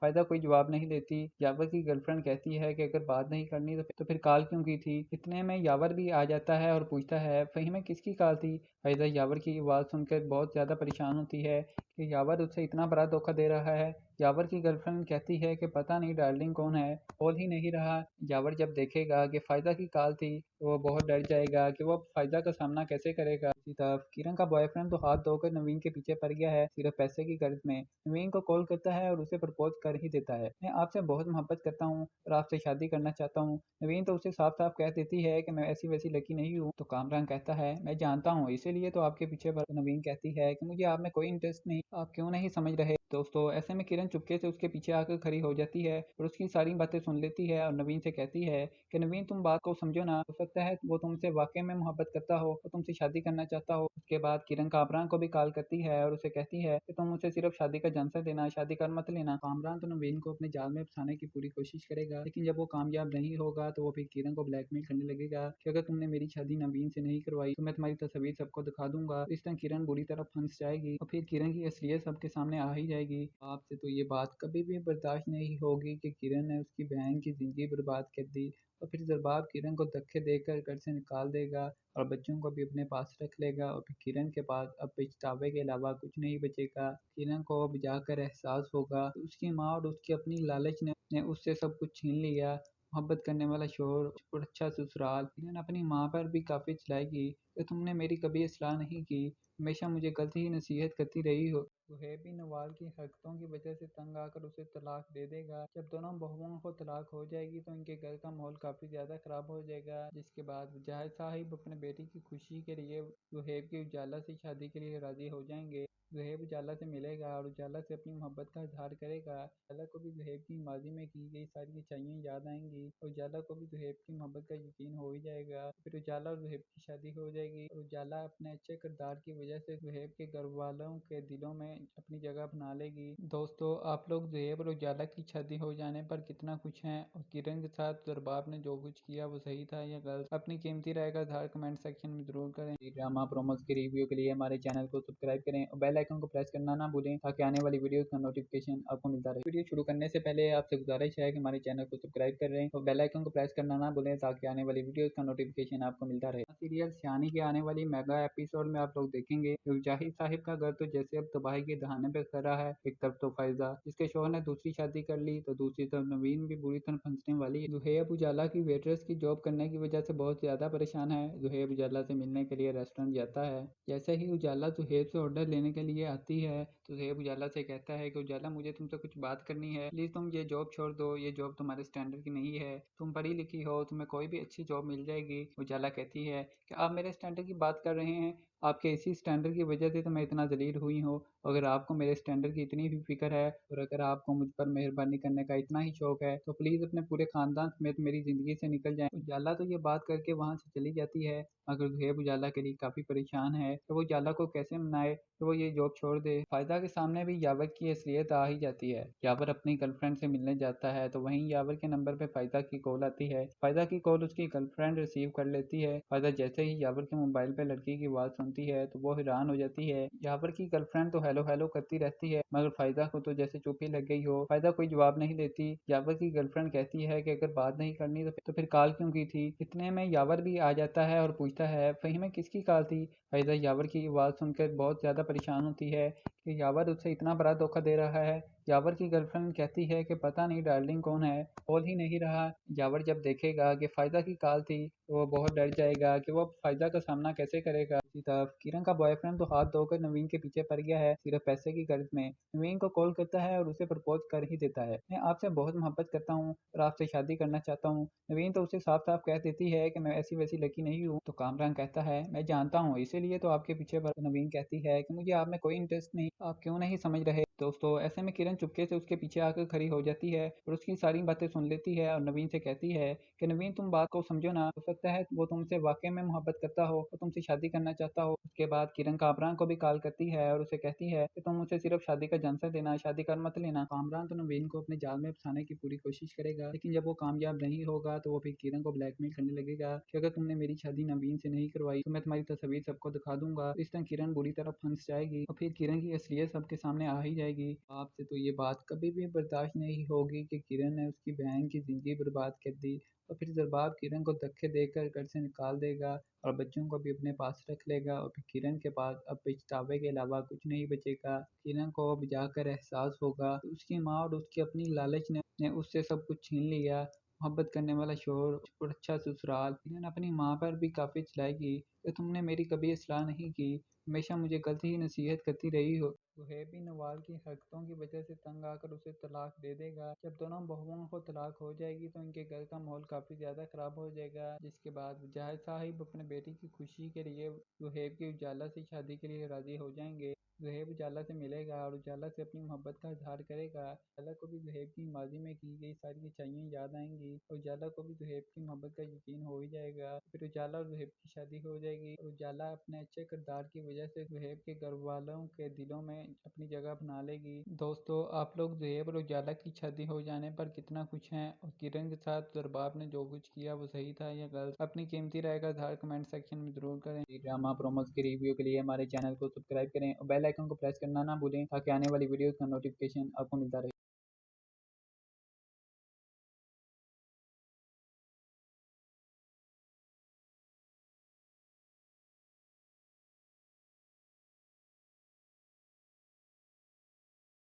फायदा कोई जवाब नहीं देती। यावर की गर्लफ्रेंड कहती है कि अगर बात नहीं करनी तो फिर कॉल क्यों की थी। इतने में यावर भी आ जाता है और पूछता है फहीम किसकी कॉल थी। फायदा यावर की आवाज़ सुनकर बहुत ज़्यादा परेशान होती है कि यावर उससे इतना बड़ा धोखा दे रहा है। यावर की गर्लफ्रेंड कहती है कि पता नहीं डार्लिंग कौन है, बोल ही नहीं रहा। यावर जब देखेगा कि फायदा की कॉल थी तो वो बहुत डर जाएगा कि वो फायदा का सामना कैसे करेगा। इसी तरफ किरण का बॉयफ्रेंड तो हाथ धोकर नवीन के पीछे पड़ गया है सिर्फ पैसे की गर्ज में। नवीन को कॉल करता है और उसे प्रपोज कर ही देता है, मैं आपसे बहुत मोहब्बत करता हूँ और आपसे शादी करना चाहता हूँ। नवीन तो उसे साफ साफ कह देती है कि मैं ऐसी वैसी लड़की नहीं हूँ। तो कामरान कहता है मैं जानता हूँ इसीलिए तो आपके पीछे पड़। नवीन कहती है कि मुझे आप में कोई इंटरेस्ट नहीं, आप क्यों नहीं समझ रहे। दोस्तों, ऐसे में किरण चुपके से उसके पीछे आकर खड़ी हो जाती है और उसकी सारी बातें सुन लेती है और नवीन से कहती है कि नवीन तुम बात को समझो ना, हो सकता है वो तुमसे वाकई में मोहब्बत करता हो और तुमसे शादी करना चाहता हो। उसके बाद किरण कामरान को भी कॉल करती है और उसे कहती है कि तुम मुझसे सिर्फ शादी का झांसा देना, शादी कर मत लेना। कामरान तो नवीन को अपने जाल में फंसाने की पूरी कोशिश करेगा, लेकिन जब वो कामयाब नहीं होगा तो वो फिर किरण को ब्लैकमेल करने लगेगा कि अगर तुमने मेरी शादी नवीन से नहीं करवाई तो मैं तुम्हारी तस्वीर सबको दिखा दूंगा। इस तरह किरण बुरी तरह फंस जाएगी और फिर किरण की असलियत सबके सामने आ ही जाएगी। आपसे तो ये बात कभी भी बर्दाश्त नहीं होगी कि किरण ने उसकी बहन की जिंदगी बर्बाद कर दी और फिर जरबाब किरण को धक्के देकर घर से निकाल देगा और बच्चों को भी अपने पास रख लेगा और फिर किरण के पास अब पछतावे के अलावा कुछ नहीं बचेगा। किरण को अब जाकर एहसास होगा कि उसकी माँ और उसकी अपनी लालच ने उससे सब कुछ छीन लिया। मोहब्बत करने वाला शोहर और अच्छा ससुराल। किरण अपनी माँ पर भी काफी चिल्लाएगी कि तुमने मेरी कभी सलाह नहीं की, हमेशा मुझे गलत ही नसीहत करती रही हो। सुहेब भी नवाल की हरकतों की वजह से तंग आकर उसे तलाक दे देगा। जब दोनों बहुओं को तलाक हो जाएगी तो इनके घर का माहौल काफ़ी ज़्यादा ख़राब हो जाएगा, जिसके बाद जाहिद साहिब अपने बेटी की खुशी के लिए सुहेब की उजाला से शादी के लिए राज़ी हो जाएंगे। सुहेब उजाला से मिलेगा और उजाला से अपनी मोहब्बत का इजहार करेगा। उजाला को भी सुहेब की माजी में की गई सारी अच्छाइयाँ याद आएंगी और उजाला को भी सुहेब की मोहब्बत का यकीन हो ही जाएगा। फिर उजाला और सुहेब की शादी हो जाएगी और उजाला अपने अच्छे किरदार की वजह से सुहेब के घर वालों के दिलों में अपनी जगह बना लेगी। दोस्तों, आप लोग सुहेब और उजाला की शादी हो जाने पर कितना खुश हैं और किरण के साथ दरबाब ने जो कुछ किया वो सही था या गलत? अपनी कीमती राय का इजहार कमेंट सेक्शन में जरूर करें। ड्रामा प्रोमोस के रिव्यू के लिए हमारे चैनल को सब्सक्राइब करें और बेल आइकन को प्रेस करना ना भूलें ताकि आने वाली वीडियो का नोटिफिकेशन आपको मिलता रहे। वीडियो शुरू करने से पहले आपसे गुजारिश है कि हमारे चैनल को सब्सक्राइब कर रहे हैं और बेल आइकन को प्रेस करना ना भूलें ताकि आने वाली वीडियो का नोटिफिकेशन आपको मिलता रहे। सीरियल सियानी के आने वाली मेगा एपिसोड में आप लोग देखेंगे कि जाहिद साहिब का घर तो जैसे अब तबाही के दहाने पे खड़ा है। एक तरफ तो फैजा जिसके शोहर ने दूसरी शादी कर ली, तो दूसरी तरफ नवीन भी बुरी तरह फंसने वाली है। जुहेब उजाला की वेटरेस की जॉब करने की वजह से बहुत ज्यादा परेशान है। जुहेब उजाला से मिलने के लिए रेस्टोरेंट जाता है। जैसे ही उजाला जुहेब से ऑर्डर लेने के लिए आती है तो जुहेब उजाला से कहता है कि उजाला, मुझे तुमसे कुछ बात करनी है, प्लीज तुम ये जॉब छोड़ दो, ये जॉब तुम्हारे स्टैंडर्ड की नहीं है, तुम पढ़ी लिखी हो, तुम्हें कोई भी अच्छी जॉब मिल जाएगी। उजाला कहती है कि आप मेरे स्टैंडर्ड की बात कर रहे हैं, आपके इसी स्टैंडर्ड की वजह से तो मैं इतना जलील हुई हूँ। अगर आपको मेरे स्टैंडर्ड की इतनी भी फिक्र है और अगर आपको मुझ पर मेहरबानी करने का इतना ही शौक है तो प्लीज अपने पूरे खानदान समेत मेरी जिंदगी से निकल जाएं। उजाला तो ये बात करके वहां से चली जाती है, मगर जुहेब उजाला के लिए काफी परेशान है तो वो उजाला को कैसे मनाए तो वो ये जॉब छोड़ दे। फायदा के सामने भी यावर की असलियत आ ही जाती है। यावर अपनी गर्लफ्रेंड से मिलने जाता है तो वहीं यावर के नंबर पे फायदा की कॉल आती है। फायदा की कॉल उसकी गर्लफ्रेंड रिसीव कर लेती है। फायदा जैसे ही यावर के मोबाइल पे लड़की की आवाज सुनती है तो वो हैरान हो जाती है। यावर की गर्लफ्रेंड तो हेलो हेलो करती रहती है मगर फायदा को तो जैसे चुप ही लग गई हो। फायदा कोई जवाब नहीं देती। यावर की गर्लफ्रेंड कहती है कि अगर बात नहीं करनी तो फिर कॉल क्यों की थी। इतने में यावर भी आ जाता है और पूछता है फहीम किसकी कॉल थी। फायदा यावर की आवाज़ सुनकर बहुत ज़्यादा परेशान होती है कि यावर उससे इतना बड़ा धोखा दे रहा है। यावर की गर्लफ्रेंड कहती है कि पता नहीं डार्लिंग कौन है, बोल ही नहीं रहा। यावर जब देखेगा कि फायदा की कॉल थी तो वो बहुत डर जाएगा कि वो फायदा का सामना कैसे करेगा। इसी तरफ किरण का बॉयफ्रेंड तो हाथ धोकर नवीन के पीछे पड़ गया है सिर्फ पैसे की गर्ज में। नवीन को कॉल करता है और उसे प्रपोज कर ही देता है, मैं आपसे बहुत मोहब्बत करता हूँ और आपसे शादी करना चाहता हूँ। नवीन तो उसे साफ साफ कह देती है कि मैं ऐसी वैसी लड़की नहीं हूँ। तो कामरान कहता है मैं जानता हूँ, इसीलिए तो आपके पीछे पड़। नवीन कहती है कि मुझे आप में कोई इंटरेस्ट नहीं, आप क्यों नहीं समझ रहे। दोस्तों, ऐसे में किरण चुपके से उसके पीछे आकर खड़ी हो जाती है और उसकी सारी बातें सुन लेती है और नवीन से कहती है कि नवीन तुम बात को समझो ना, हो सकता है वो तुमसे वाकई में मोहब्बत करता हो और तुमसे शादी करना चाहता हो। उसके बाद किरण कामरान को भी कॉल करती है और उसे कहती है कि तुम उसे सिर्फ शादी का झांसा देना, शादी कर मत लेना। कामरान तो नवीन को अपने जाल में फंसाने की पूरी कोशिश करेगा, लेकिन जब वो कामयाब नहीं होगा तो वो फिर किरण को ब्लैकमेल करने लगेगा कि अगर तुमने मेरी शादी नवीन से नहीं करवाई तो मैं तुम्हारी तस्वीर सबको दिखा दूंगा। इस तरह किरण बुरी तरह फंस जाएगी और फिर किरण की असलियत सबके सामने आ ही जाएगी। आपसे तो ये बात कभी भी बर्दाश्त नहीं होगी कि किरण ने उसकी बहन की जिंदगी बर्बाद कर दी और फिर जरबाब किरण को धक्के देकर घर से निकाल देगा और बच्चों को भी अपने पास रख लेगा और फिर किरण के पास अब पछतावे के अलावा कुछ नहीं बचेगा। किरण को अब जाकर एहसास होगा कि उसकी माँ और उसकी अपनी लालच ने उससे सब कुछ छीन लिया। मोहब्बत करने वाला शोहर और अच्छा ससुराल। किरण अपनी माँ पर भी काफी चिल्लाएगी कि तुमने मेरी कभी इस्लाह नहीं की, हमेशा मुझे गलत ही नसीहत करती रही हो। सुहेब भी नवाल की हरकतों की वजह से तंग आकर उसे तलाक दे देगा। जब दोनों बहुओं को तलाक हो जाएगी तो इनके घर का माहौल काफी ज्यादा खराब हो जाएगा, जिसके बाद जाहिद साहिब अपने बेटी की खुशी के लिए सुहेब की उजाला से शादी के लिए राजी हो जाएंगे। सुहेब उजाला से मिलेगा और उजाला से अपनी मोहब्बत का इजहार करेगा। उजाला को भी सुहेब की माजी में की गई सारी अच्छाइयाँ याद आएंगी और उजाला को भी सुहेब की मोहब्बत का यकीन हो ही जाएगा। फिर उजाला और सुहेब की शादी हो जाएगी और उजाला अपने अच्छे किरदार की वजह से सुहेब के घर वालों के दिलों में अपनी जगह बना लेगी। दोस्तों, आप लोग सुहेब और उजाला की शादी हो जाने पर कितना खुश हैं और किरण के साथ दरबाब ने जो कुछ किया वो सही था या गलत? अपनी कीमती राय का इजहार कमेंट सेक्शन में जरूर करें। ड्रामा प्रोमोस के रिव्यू के लिए हमारे चैनल को सब्सक्राइब करें और बेल आइकन को प्रेस करना ना भूलें ताकि आने वाली वीडियोस का नोटिफिकेशन आपको मिलता रहे।